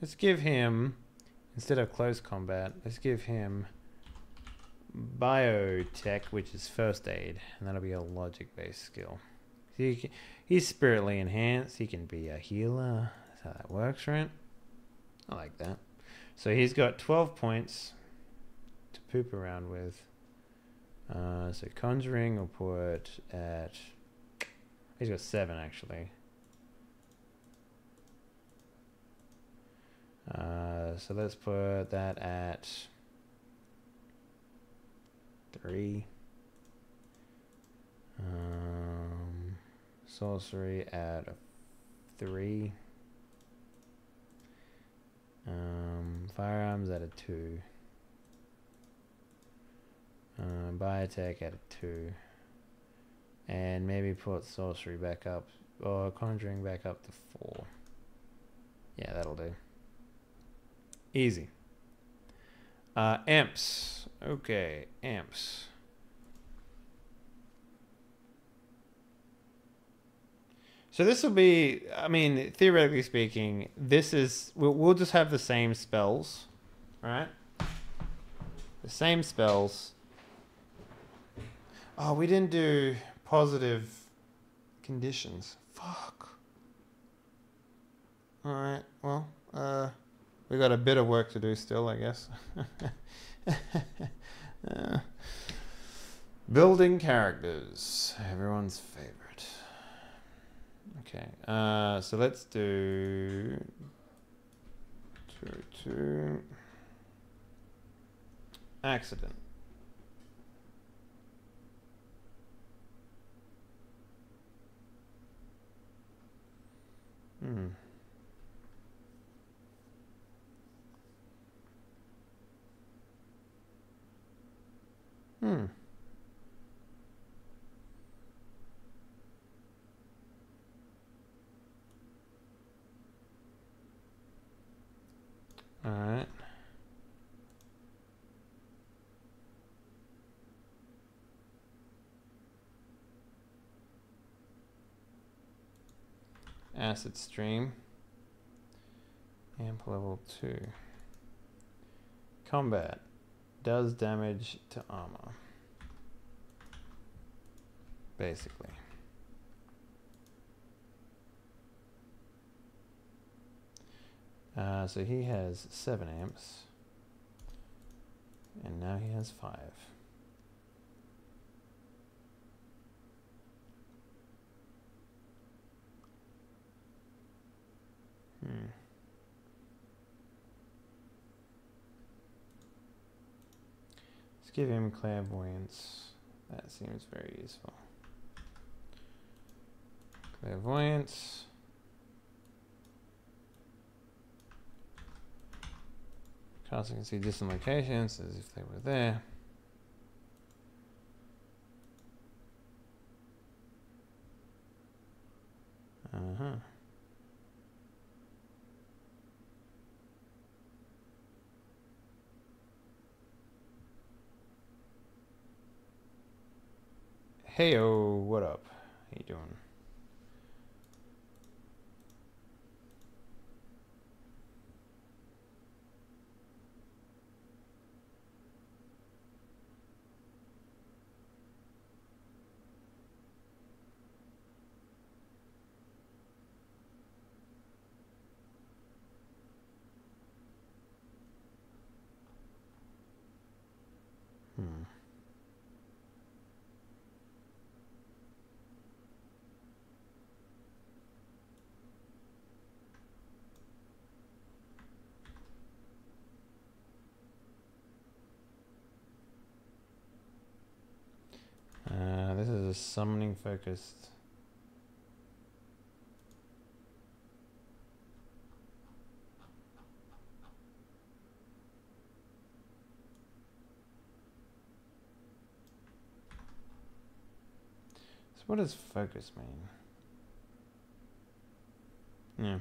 Let's give him, instead of close combat, let's give him biotech, which is first aid, and that'll be a logic-based skill. He's spiritly enhanced. He can be a healer. That's how that works, right? I like that. So he's got 12 points to poop around with. So conjuring will put at... He's got 7, actually. So let's put that at 3. Sorcery at 3. Firearms at a 2. Biotech at a 2. And maybe put sorcery back up, or conjuring back up to 4. Yeah, that'll do. Easy. Amps. Okay, amps. So this will be, I mean, theoretically speaking, this is, we'll just have the same spells, right? The same spells. Oh, we didn't do positive conditions. Fuck. Alright, well, we got a bit of work to do still, I guess. Building characters. Everyone's favorite. Okay, so let's do 2 accident. All right. Acid stream. Amp level 2. Combat. Does damage to armor. Basically. So he has 7 amps. And now he has 5. Let's give him clairvoyance. That seems very useful. Clairvoyance. Caster can see distant locations as if they were there. Heyo, what up? How you doing? a summoning focused? So what does focus mean? Yeah.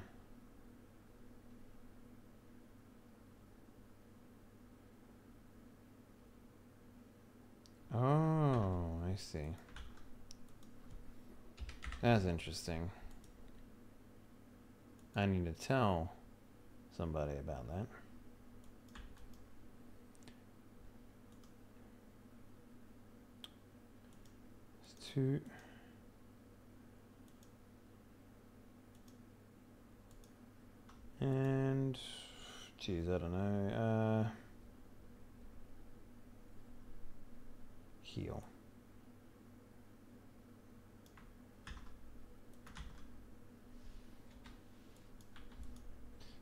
Oh, I see. That's interesting. I need to tell somebody about that. It's 2. And, geez, I don't know. Heal.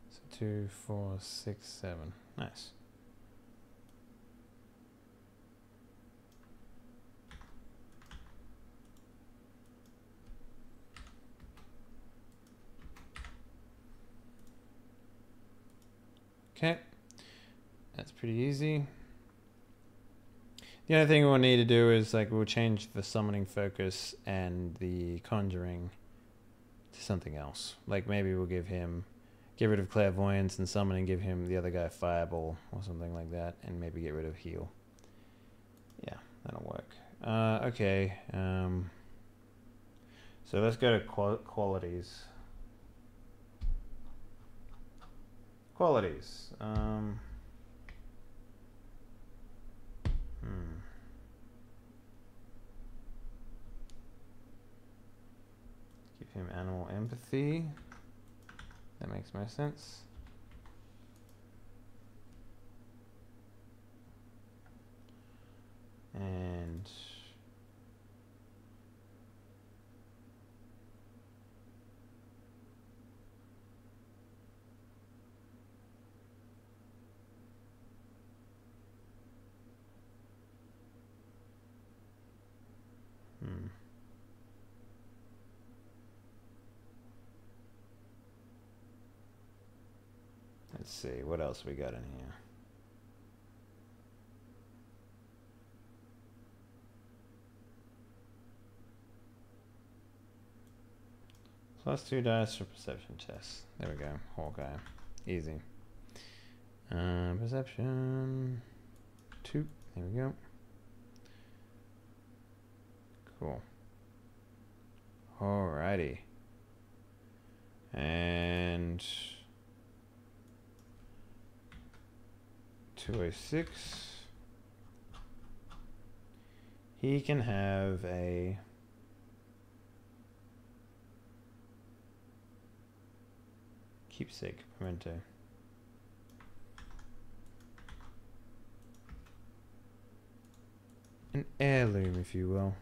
So 2, 4, 6, 7. Nice. Okay, that's pretty easy. The only thing we'll need to do is we'll change the summoning focus and the conjuring to something else. Like maybe we'll get rid of clairvoyance and summoning, give him the other guy fireball or something like that, and maybe get rid of heal. Yeah, that'll work. Okay, so let's go to qualities. Qualities. Give him animal empathy. That makes more sense. And let's see, what else we got in here? +2 dice for perception tests. There we go. Hawkeye. Easy. Perception 2. There we go. Cool. Alrighty. And 206. He can have a keepsake memento. An heirloom, if you will.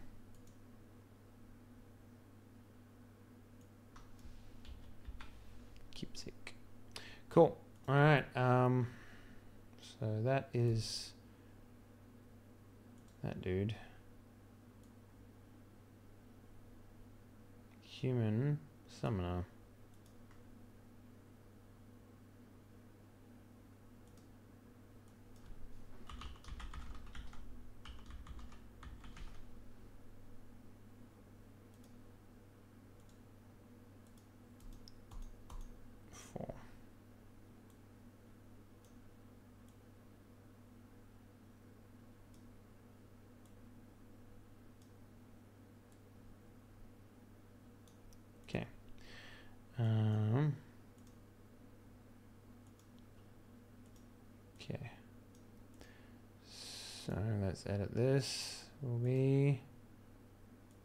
Keepsake. Cool. All right. So that is that dude. Human summoner. Okay. Okay. So let's edit this. Will be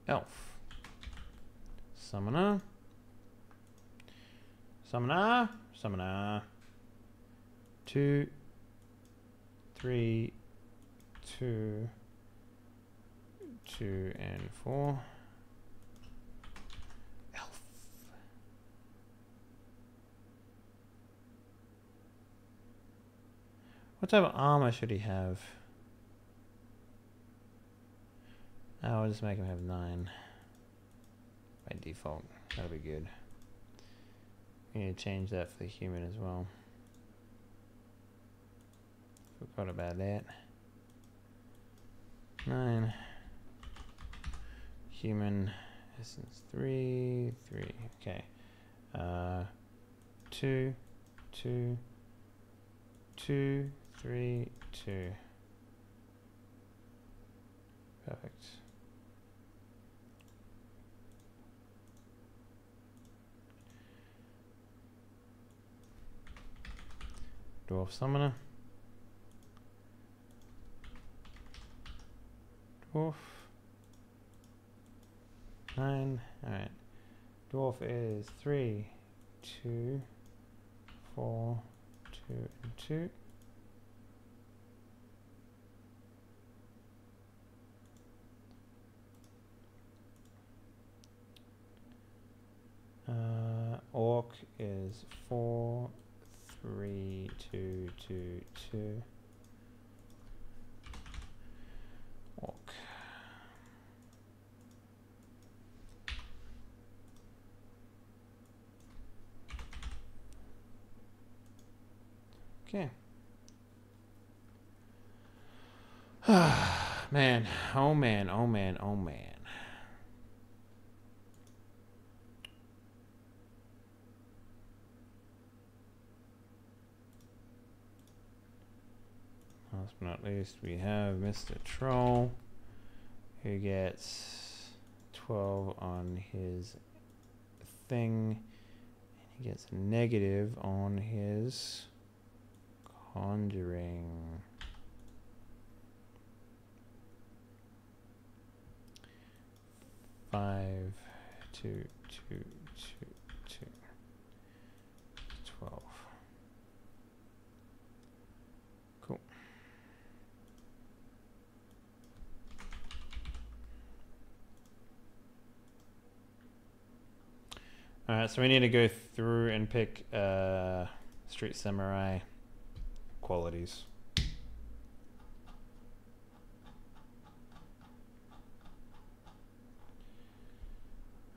elf. Summoner. Summoner. Summoner. 2, 3, 2, 2, and 4. What type of armor should he have? I'll just make him have 9 by default. That'll be good. We need to change that for the human as well. Forgot about that. 9. Human essence 3, 3. Okay. 2, 2, 2, 3, 2. Perfect. Dwarf summoner. Dwarf. 9. Alright. Dwarf is 3, 2, 4, 2, and 2. Orc is 4, 3, 2, 2, 2. Orc. Okay. Man, oh man, oh man, oh man. Last but not least, we have Mr. Troll, who gets 12 on his thing, and he gets a negative on his conjuring. Five, 2, 2, 2, 2, 12. Cool. Alright, so we need to go through and pick Street Samurai qualities.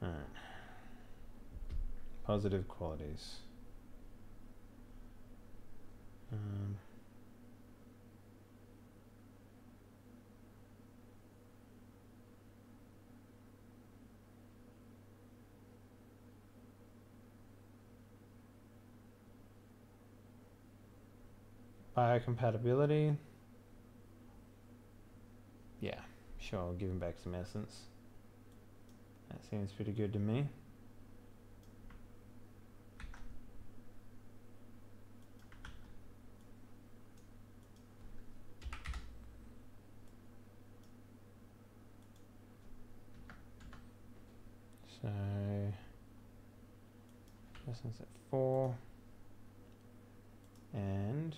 Alright. Positive qualities. Biocompatibility. Yeah, sure, I'll give him back some essence. That seems pretty good to me. So, essence at 4. And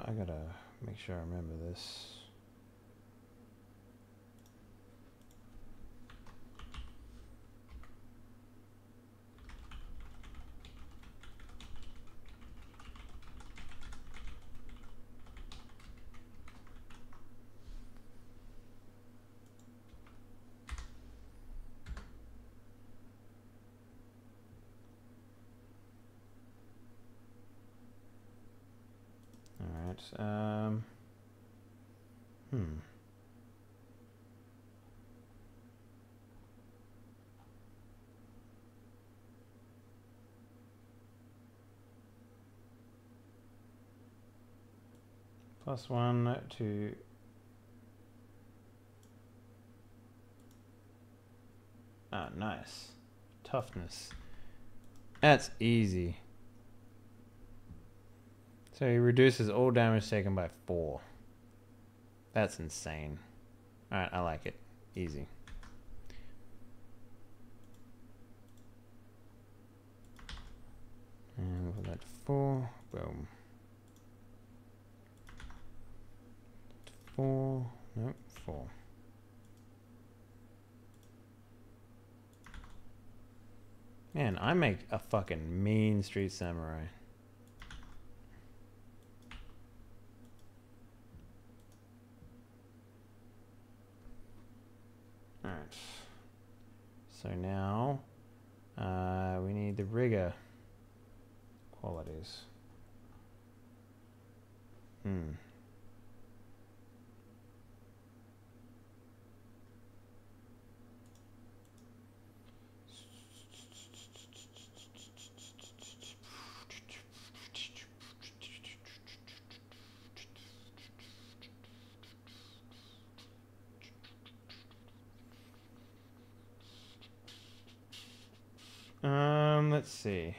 I gotta make sure I remember this. Alright, +1 to... Ah, nice. Toughness. That's easy. So he reduces all damage taken by 4. That's insane. Alright, I like it. Easy. And we'll put that to 4. Boom. 4. Nope, 4. Man, I make a fucking mean street samurai. Alright. So now we need the rigor qualities. Let's see.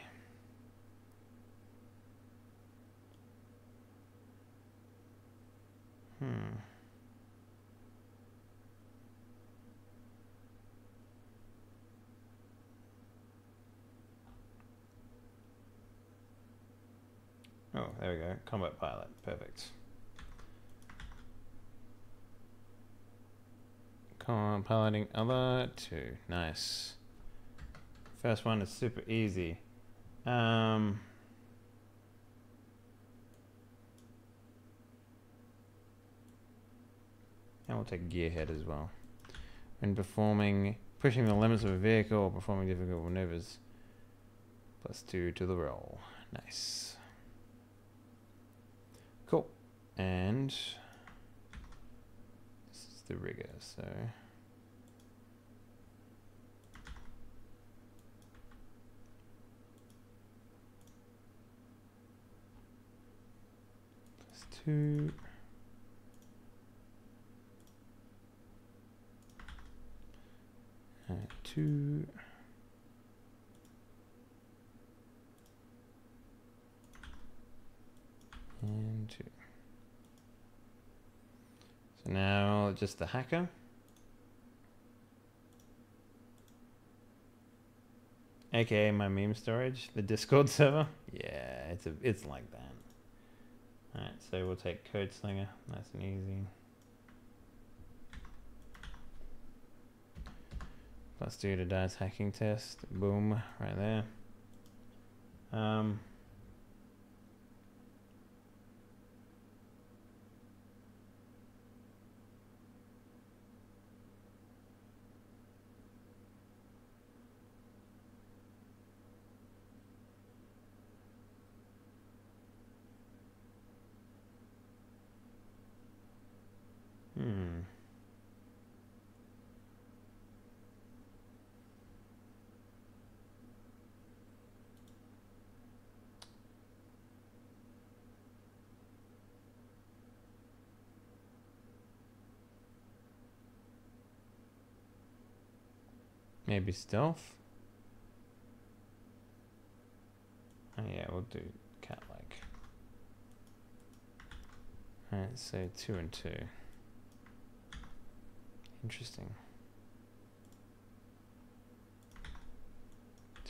Oh, there we go. Combat pilot. Perfect. Combat piloting other 2. Nice. First one is super easy. And we'll take gearhead as well. When pushing the limits of a vehicle or performing difficult maneuvers, +2 to the roll. Nice. Cool. And this is the rigor, so +2. And 2. And 2. So now just the hacker. AKA my meme storage, the Discord server. Yeah, it's like that. Alright, so we'll take Code Slinger, nice and easy. +2 to dice hacking test. Boom, right there. Maybe stealth? Oh yeah, we'll do cat-like. Alright, so 2 and 2. Interesting.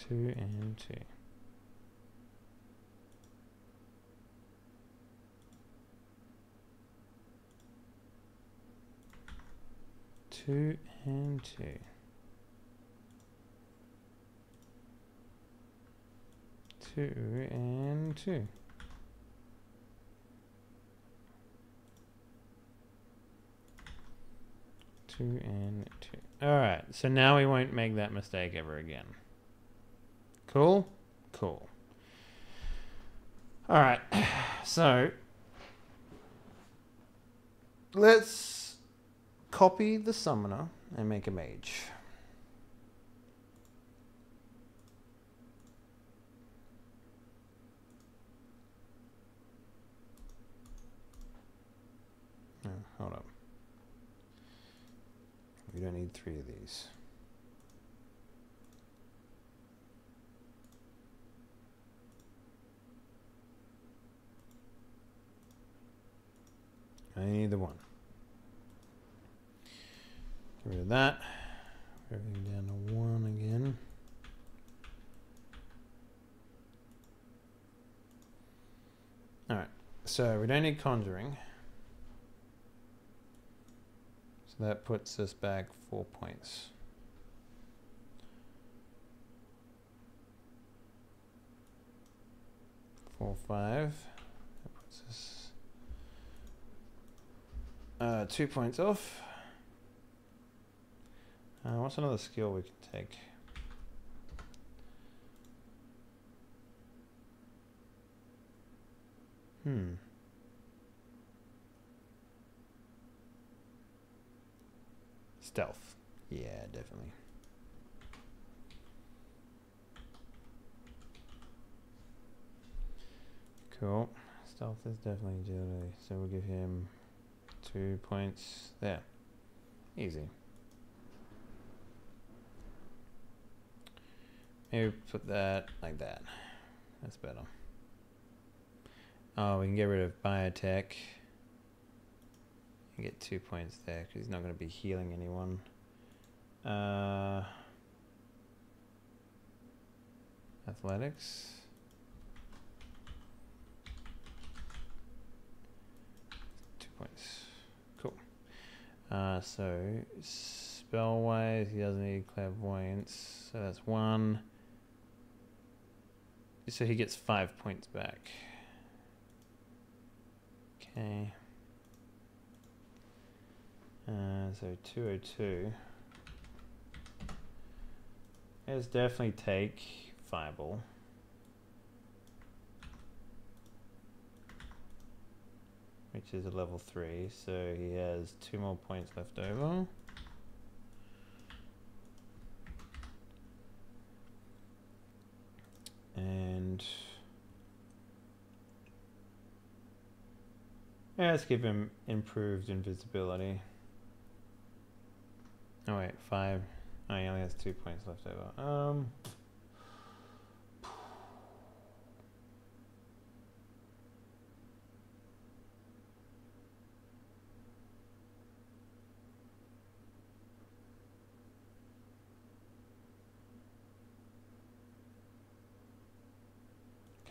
2 and 2. 2 and 2. 2 and 2. Two and 2. Alright, so now we won't make that mistake ever again. Cool? Cool. Alright, so let's copy the summoner and make a mage. We don't need 3 of these. I need the 1. Get rid of that. Everything down to 1 again. Alright, so we don't need conjuring. So that puts us back 4 points. Four, 5. That puts us 2 points off. What's another skill we can take? Stealth. Yeah, definitely. Cool. Stealth is definitely agility. So we'll give him 2 points there. Easy. Maybe put that like that. That's better. Oh, we can get rid of biotech. And get 2 points there because he's not going to be healing anyone. Athletics. 2 points. Cool. So spell wise, he doesn't need clairvoyance. So that's 1. So he gets 5 points back. Okay. So 202. Let's definitely take Fireball. Which is a level 3, so he has 2 more points left over. And yeah, let's give him improved invisibility. Oh wait, 5. Oh, he only has 2 points left over.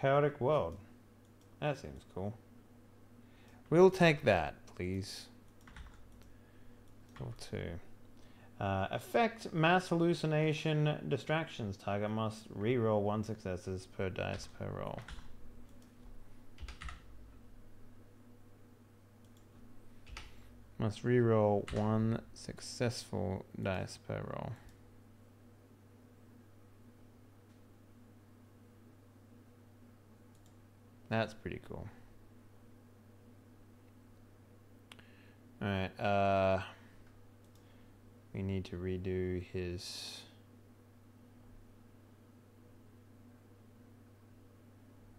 Chaotic World. That seems cool. We'll take that, please. Level 2. Effect mass hallucination distractions. Target must reroll 1 successes per dice per roll. Must reroll 1 successful dice per roll. That's pretty cool. Alright, we need to redo his...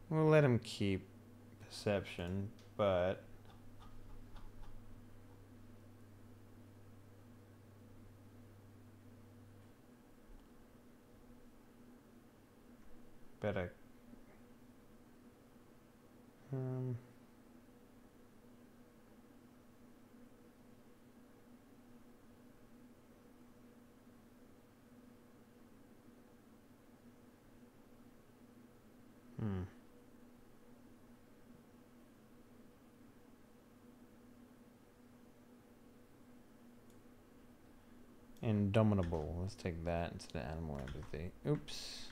We'll let him keep perception, but... better... Indomitable. Let's take that instead of animal empathy. Oops.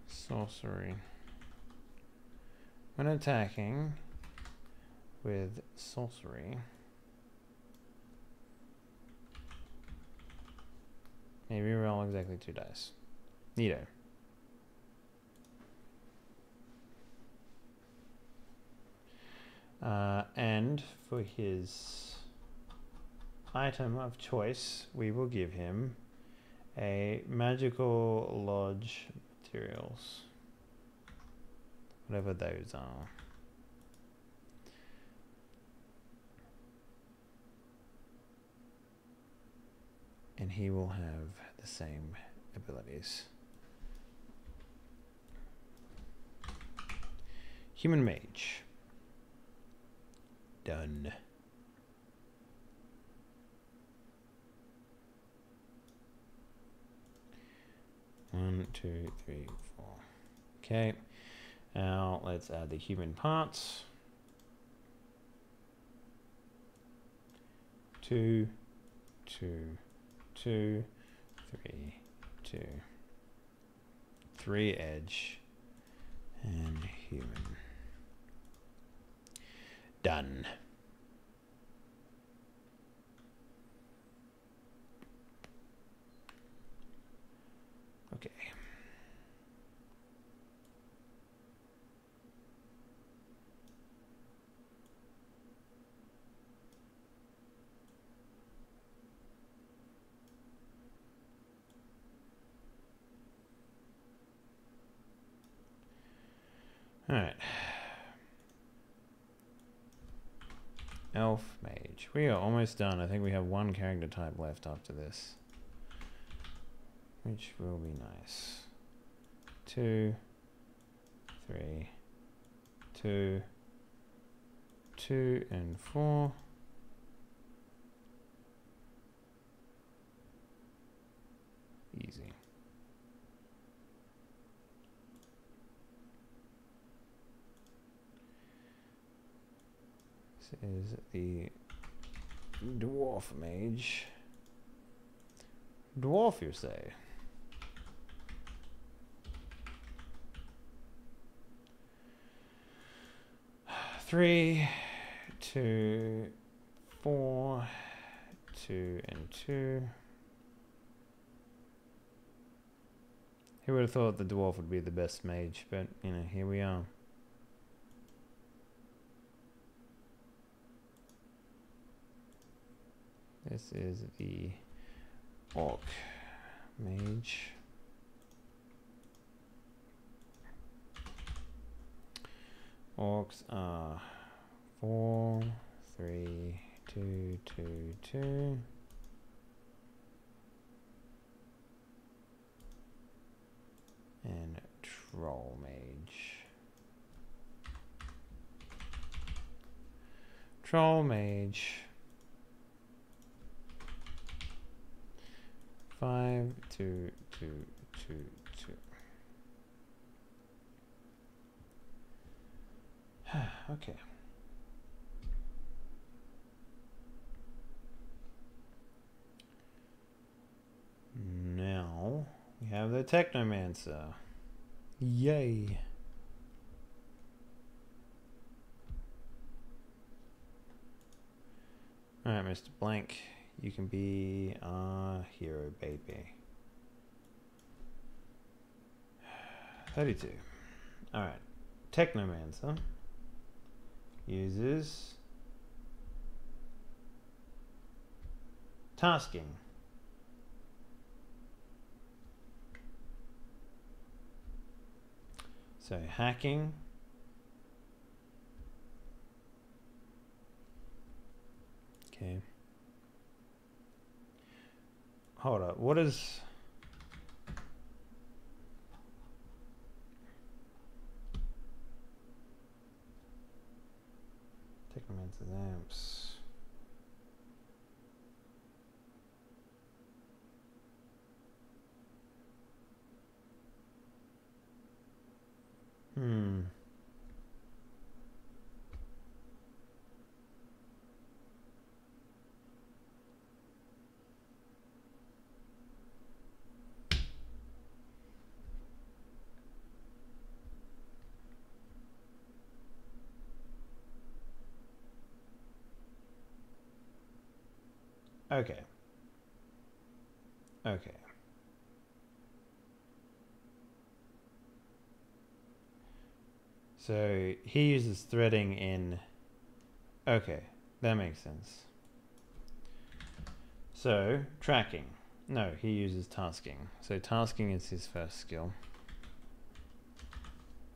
Sorcery. When attacking with sorcery, maybe roll exactly 2 dice. Neato. And for his item of choice, we will give him a magical lodge materials. Whatever those are. And he will have the same abilities. Human mage. Done. One, two, three, four. Okay. Now let's add the human parts. 2, 2, 2, 3, 2. 3 edge and human. Done. Okay. All right. Elf mage. We are almost done. I think we have one character type left after this, which will be nice. 2, 3, 2, 2, and 4. Easy. This is the dwarf mage. Dwarf, you say? Three, 2, 4, 2, and 2. Who would have thought the dwarf would be the best mage, but you know, here we are. This is the orc mage. Orcs are 4, 3, 2, 2, 2. And troll mage. Troll mage. 5, 2, 2, 2, 2. Okay. Now we have the Technomancer. Yay. Alright, Mr. Blank, you can be our hero, baby. 32. Alright. Technomancer uses tasking. So hacking, okay. Hold up, what is Technomancer's amps? Okay. Okay. So he uses threading in. Okay, that makes sense. So tracking. No, he uses tasking. So tasking is his first skill,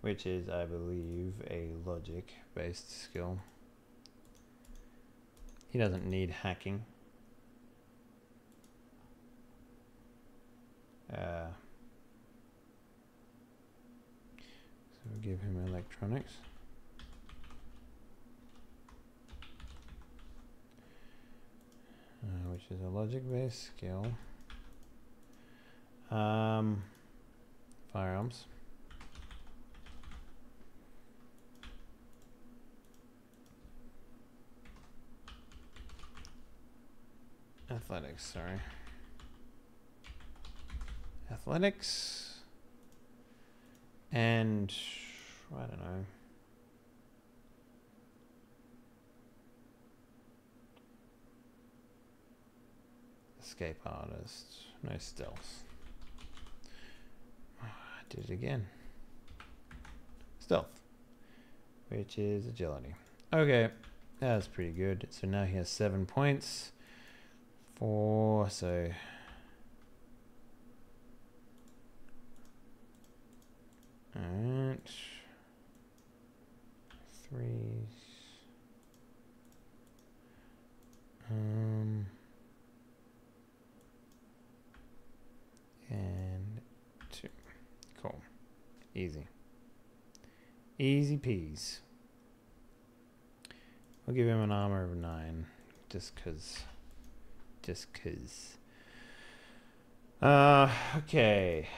which is, I believe, a logic-based skill. He doesn't need hacking. So we'll give him electronics. Which is a logic-based skill. Firearms. Athletics, sorry. Athletics. And I don't know. Escape artist. No stealth. Oh, I did it again. Stealth. Which is agility. Okay. That was pretty good. So now he has 7 points. 4, so... Alright. 3. And 2. Cool. Easy. Easy peas. We'll give him an armor of 9. Just cause. Okay.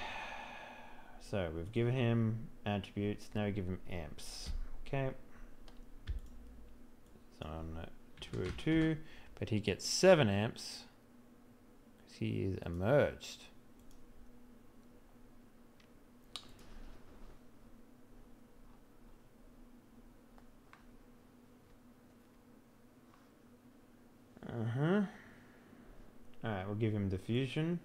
So we've given him attributes. Now we give him amps. Okay. So on 202, but he gets 7 amps because he is emerged. Alright, we'll give him diffusion.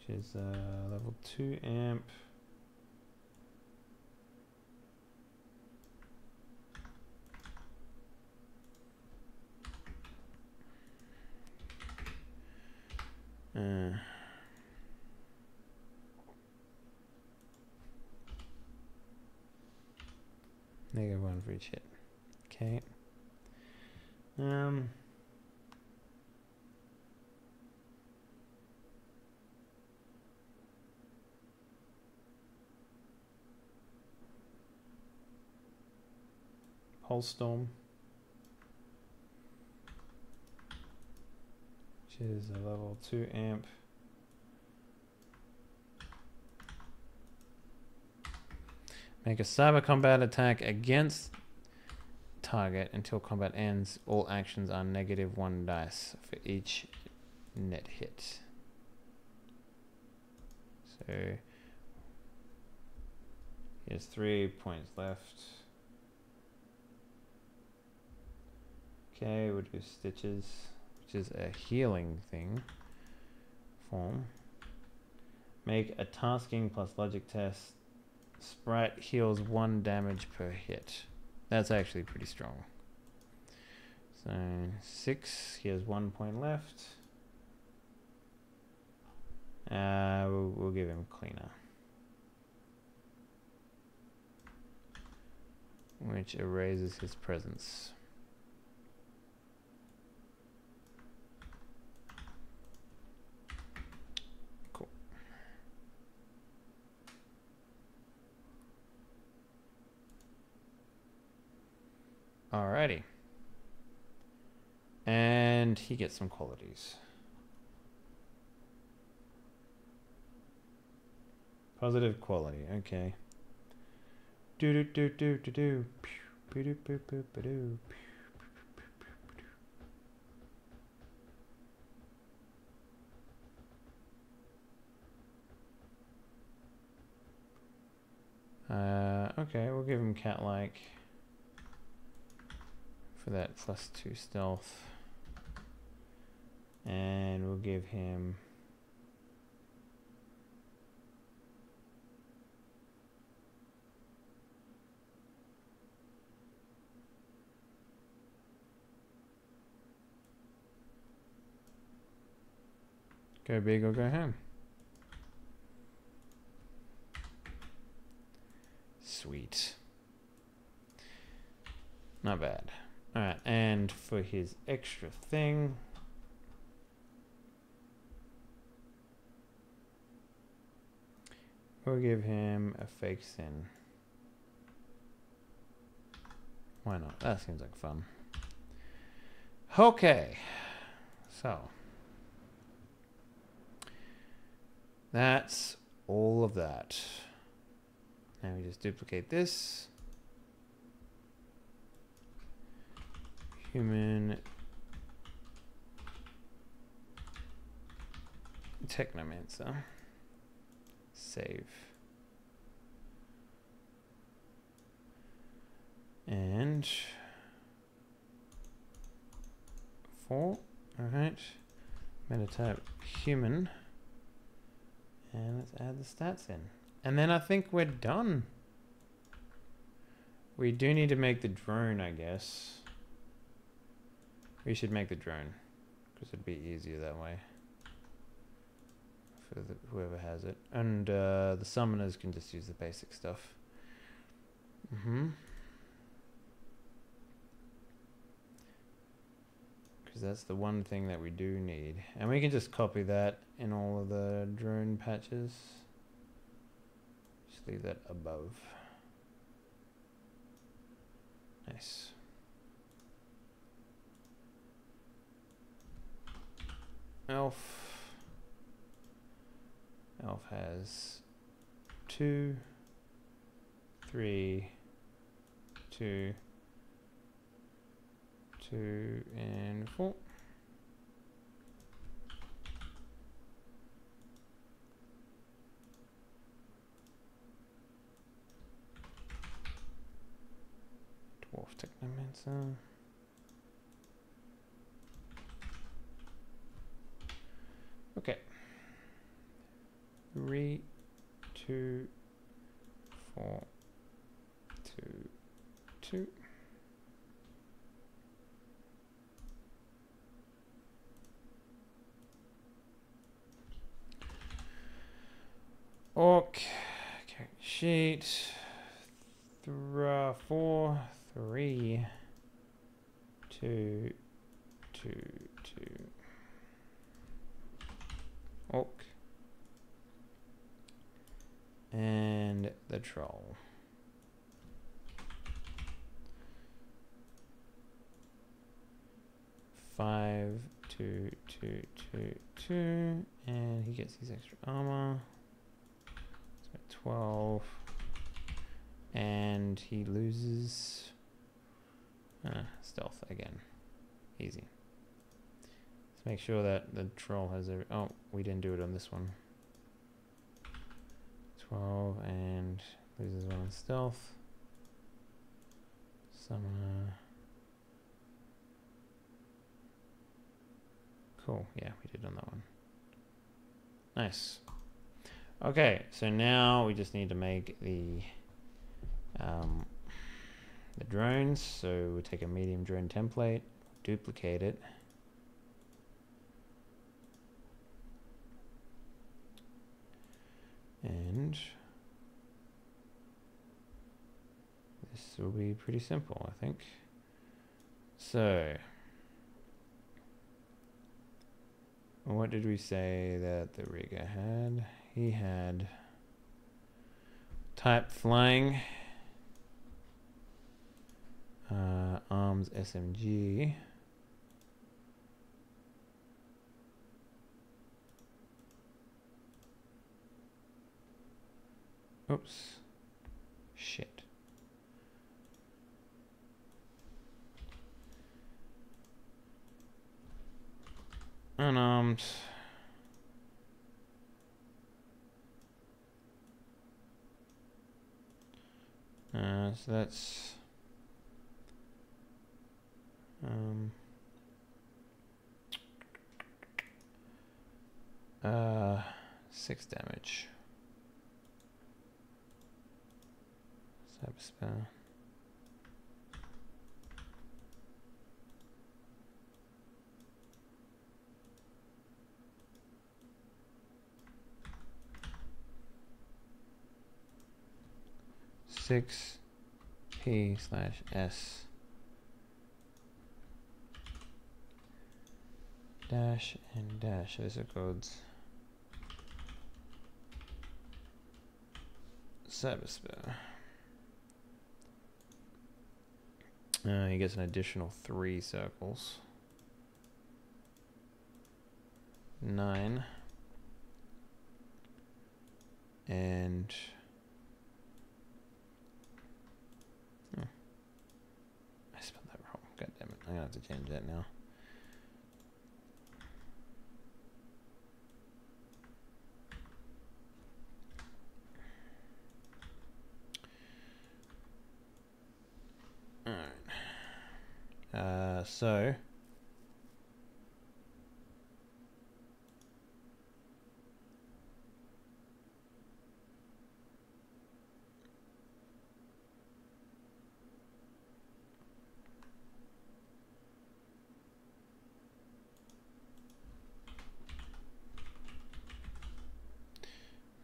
Which is level 2 amp. -1 for each hit. Okay. Pulse Storm, which is a level 2 amp. Make a cyber combat attack against target until combat ends. All actions are -1 dice for each net hit. So he has 3 points left. Okay, we'll do stitches, which is a healing thing. Form. Make a tasking plus logic test. Sprite heals 1 damage per hit. That's actually pretty strong. So 6, he has 1 point left. We'll give him cleaner, which erases his presence. Cool. Alrighty. And he gets some qualities. Positive quality, okay. Do do do do do do. Pew do do do do do. Okay, we'll give him cat-like for that +2 stealth. And we'll give him go big or go home. Sweet. Not bad. Alright, and for his extra thing, we'll give him a fake sin. Why not? That seems like fun. Okay, so that's all of that. Now we just duplicate this. Human Technomancer. Save. And 4. Alright. Metatype human. And let's add the stats in. And then I think we're done. We do need to make the drone, I guess. We should make the drone, because it'd be easier that way for whoever has it. And the summoners can just use the basic stuff. Because that's the one thing that we do need. And we can just copy that in all of the drone patches. Just leave that above. Nice. Elf has 2, 3, 2, 2, and 4. Dwarf Technomancer. Okay. 3, 2, 4, 2, 2. Orc character sheet 4, 3, 2, 2, 2. Orc and the troll. Five, 2, 2, 2, 2, and he gets his extra armor. So 12, and he loses stealth again. Easy. Let's make sure that the troll has every. Oh, we didn't do it on this one. 12 and loses 1 on stealth. Summoner. Cool. Yeah, we did on that one. Nice. Okay, so now we just need to make the drones. So we'll take a medium drone template, duplicate it. And this will be pretty simple, I think. So, what did we say that the rigger had? He had type flying, arms SMG. Oops. Shit. Unarmed. So that's 6 damage. Cyber spell. P/S dash and dash. Those are codes. Cybersphere. He gets an additional 3 circles. 9. And I spelled that wrong. God damn it. I'm gonna have to change that now. Alright. So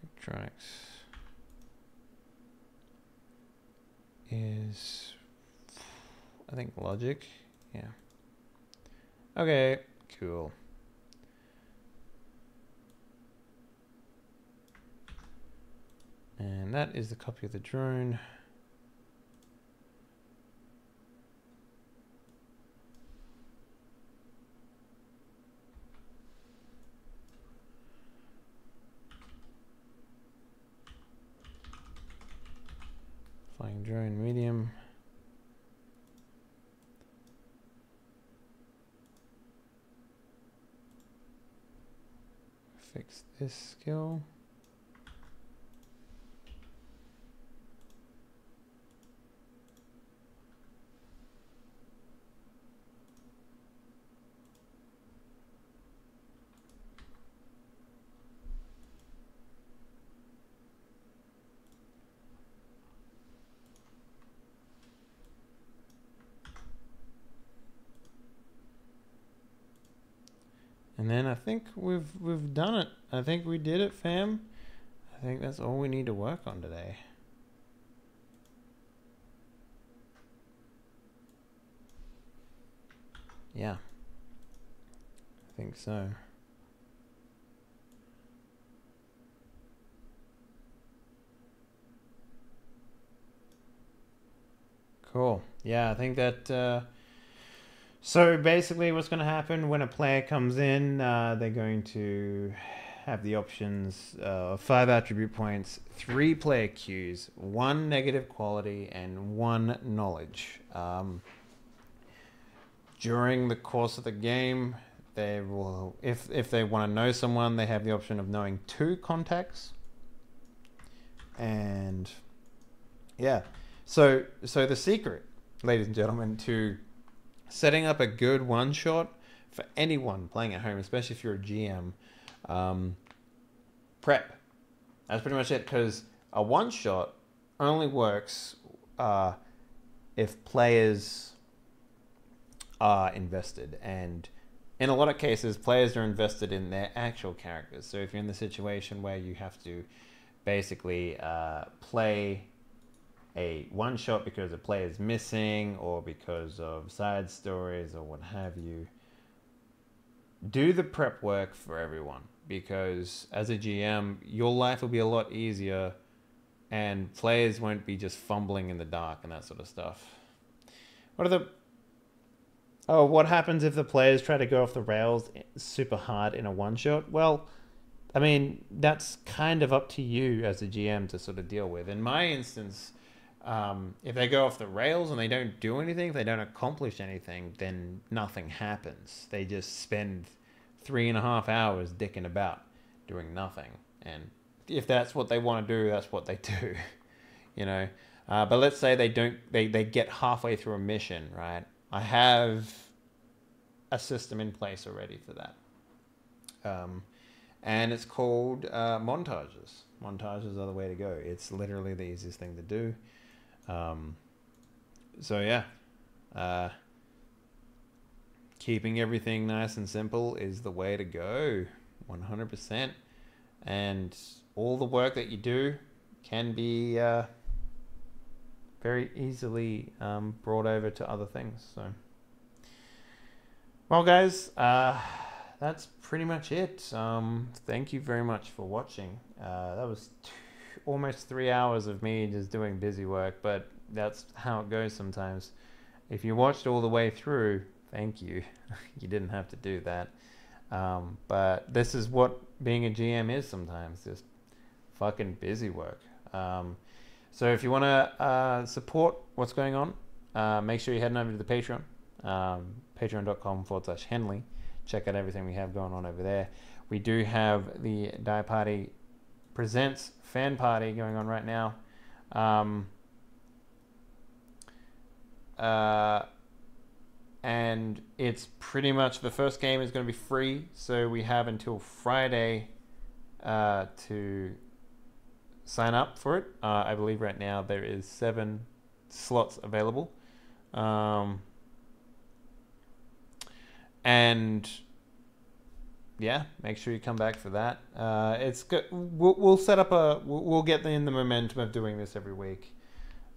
electronics is, I think, logic. Yeah. Okay, cool. And that is the copy of the drone. Flying drone medium. Fix this skill. And then I think we've done it. I think we did it, fam. I think that's all we need to work on today. Yeah. I think so. Cool. Yeah, I think that so basically what's going to happen when a player comes in, they're going to have the options of 5 attribute points, 3 player cues, 1 negative quality, and 1 knowledge. During the course of the game, they will, if they want to know someone, they have the option of knowing 2 contacts. And yeah, so the secret, ladies and gentlemen, to setting up a good one-shot for anyone playing at home, especially if you're a GM, prep. That's pretty much it, because a one-shot only works if players are invested, and in a lot of cases, players are invested in their actual characters. So if you're in the situation where you have to basically play a one shot because a player is missing or because of side stories or what have you, do the prep work for everyone, because as a GM, your life will be a lot easier and players won't be just fumbling in the dark and that sort of stuff. What happens if the players try to go off the rails super hard in a one shot? Well, I mean, that's kind of up to you as a GM to sort of deal with. In my instance, if they go off the rails and they don't do anything, if they don't accomplish anything, then nothing happens. They just spend 3.5 hours dicking about doing nothing. And if that's what they want to do, that's what they do, you know. But let's say they get halfway through a mission, right? I have a system in place already for that. And it's called montages. Montages are the way to go. It's literally the easiest thing to do. So yeah, keeping everything nice and simple is the way to go, 100%. And all the work that you do can be very easily brought over to other things. So, well, guys, that's pretty much it. Thank you very much for watching. That was almost 3 hours of me just doing busy work, but that's how it goes sometimes. If you watched all the way through, thank you. You didn't have to do that. But this is what being a GM is sometimes, just fucking busy work. So if you want to support what's going on, make sure you're heading over to the Patreon, patreon.com/Henley. Check out everything we have going on over there. We do have the Die Party Presents fan party going on right now. And it's pretty much, the first game is going to be free, so we have until Friday to sign up for it. I believe right now there is 7 slots available. And yeah, make sure you come back for that. It's good. We'll set up we'll get in the momentum of doing this every week.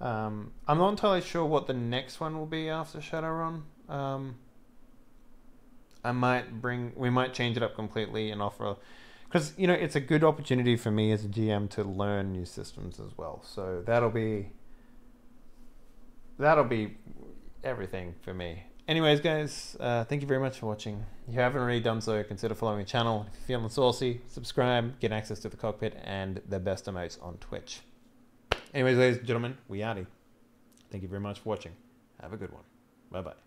I'm not entirely sure what the next one will be after Shadowrun. We might change it up completely and offer, because it's a good opportunity for me as a GM to learn new systems as well. So that'll be everything for me. Anyways, guys, thank you very much for watching. If you haven't already done so, consider following the channel. If you're feeling saucy, subscribe, get access to the cockpit and the best emotes on Twitch. Anyways, ladies and gentlemen, we outie. Thank you very much for watching. Have a good one. Bye-bye.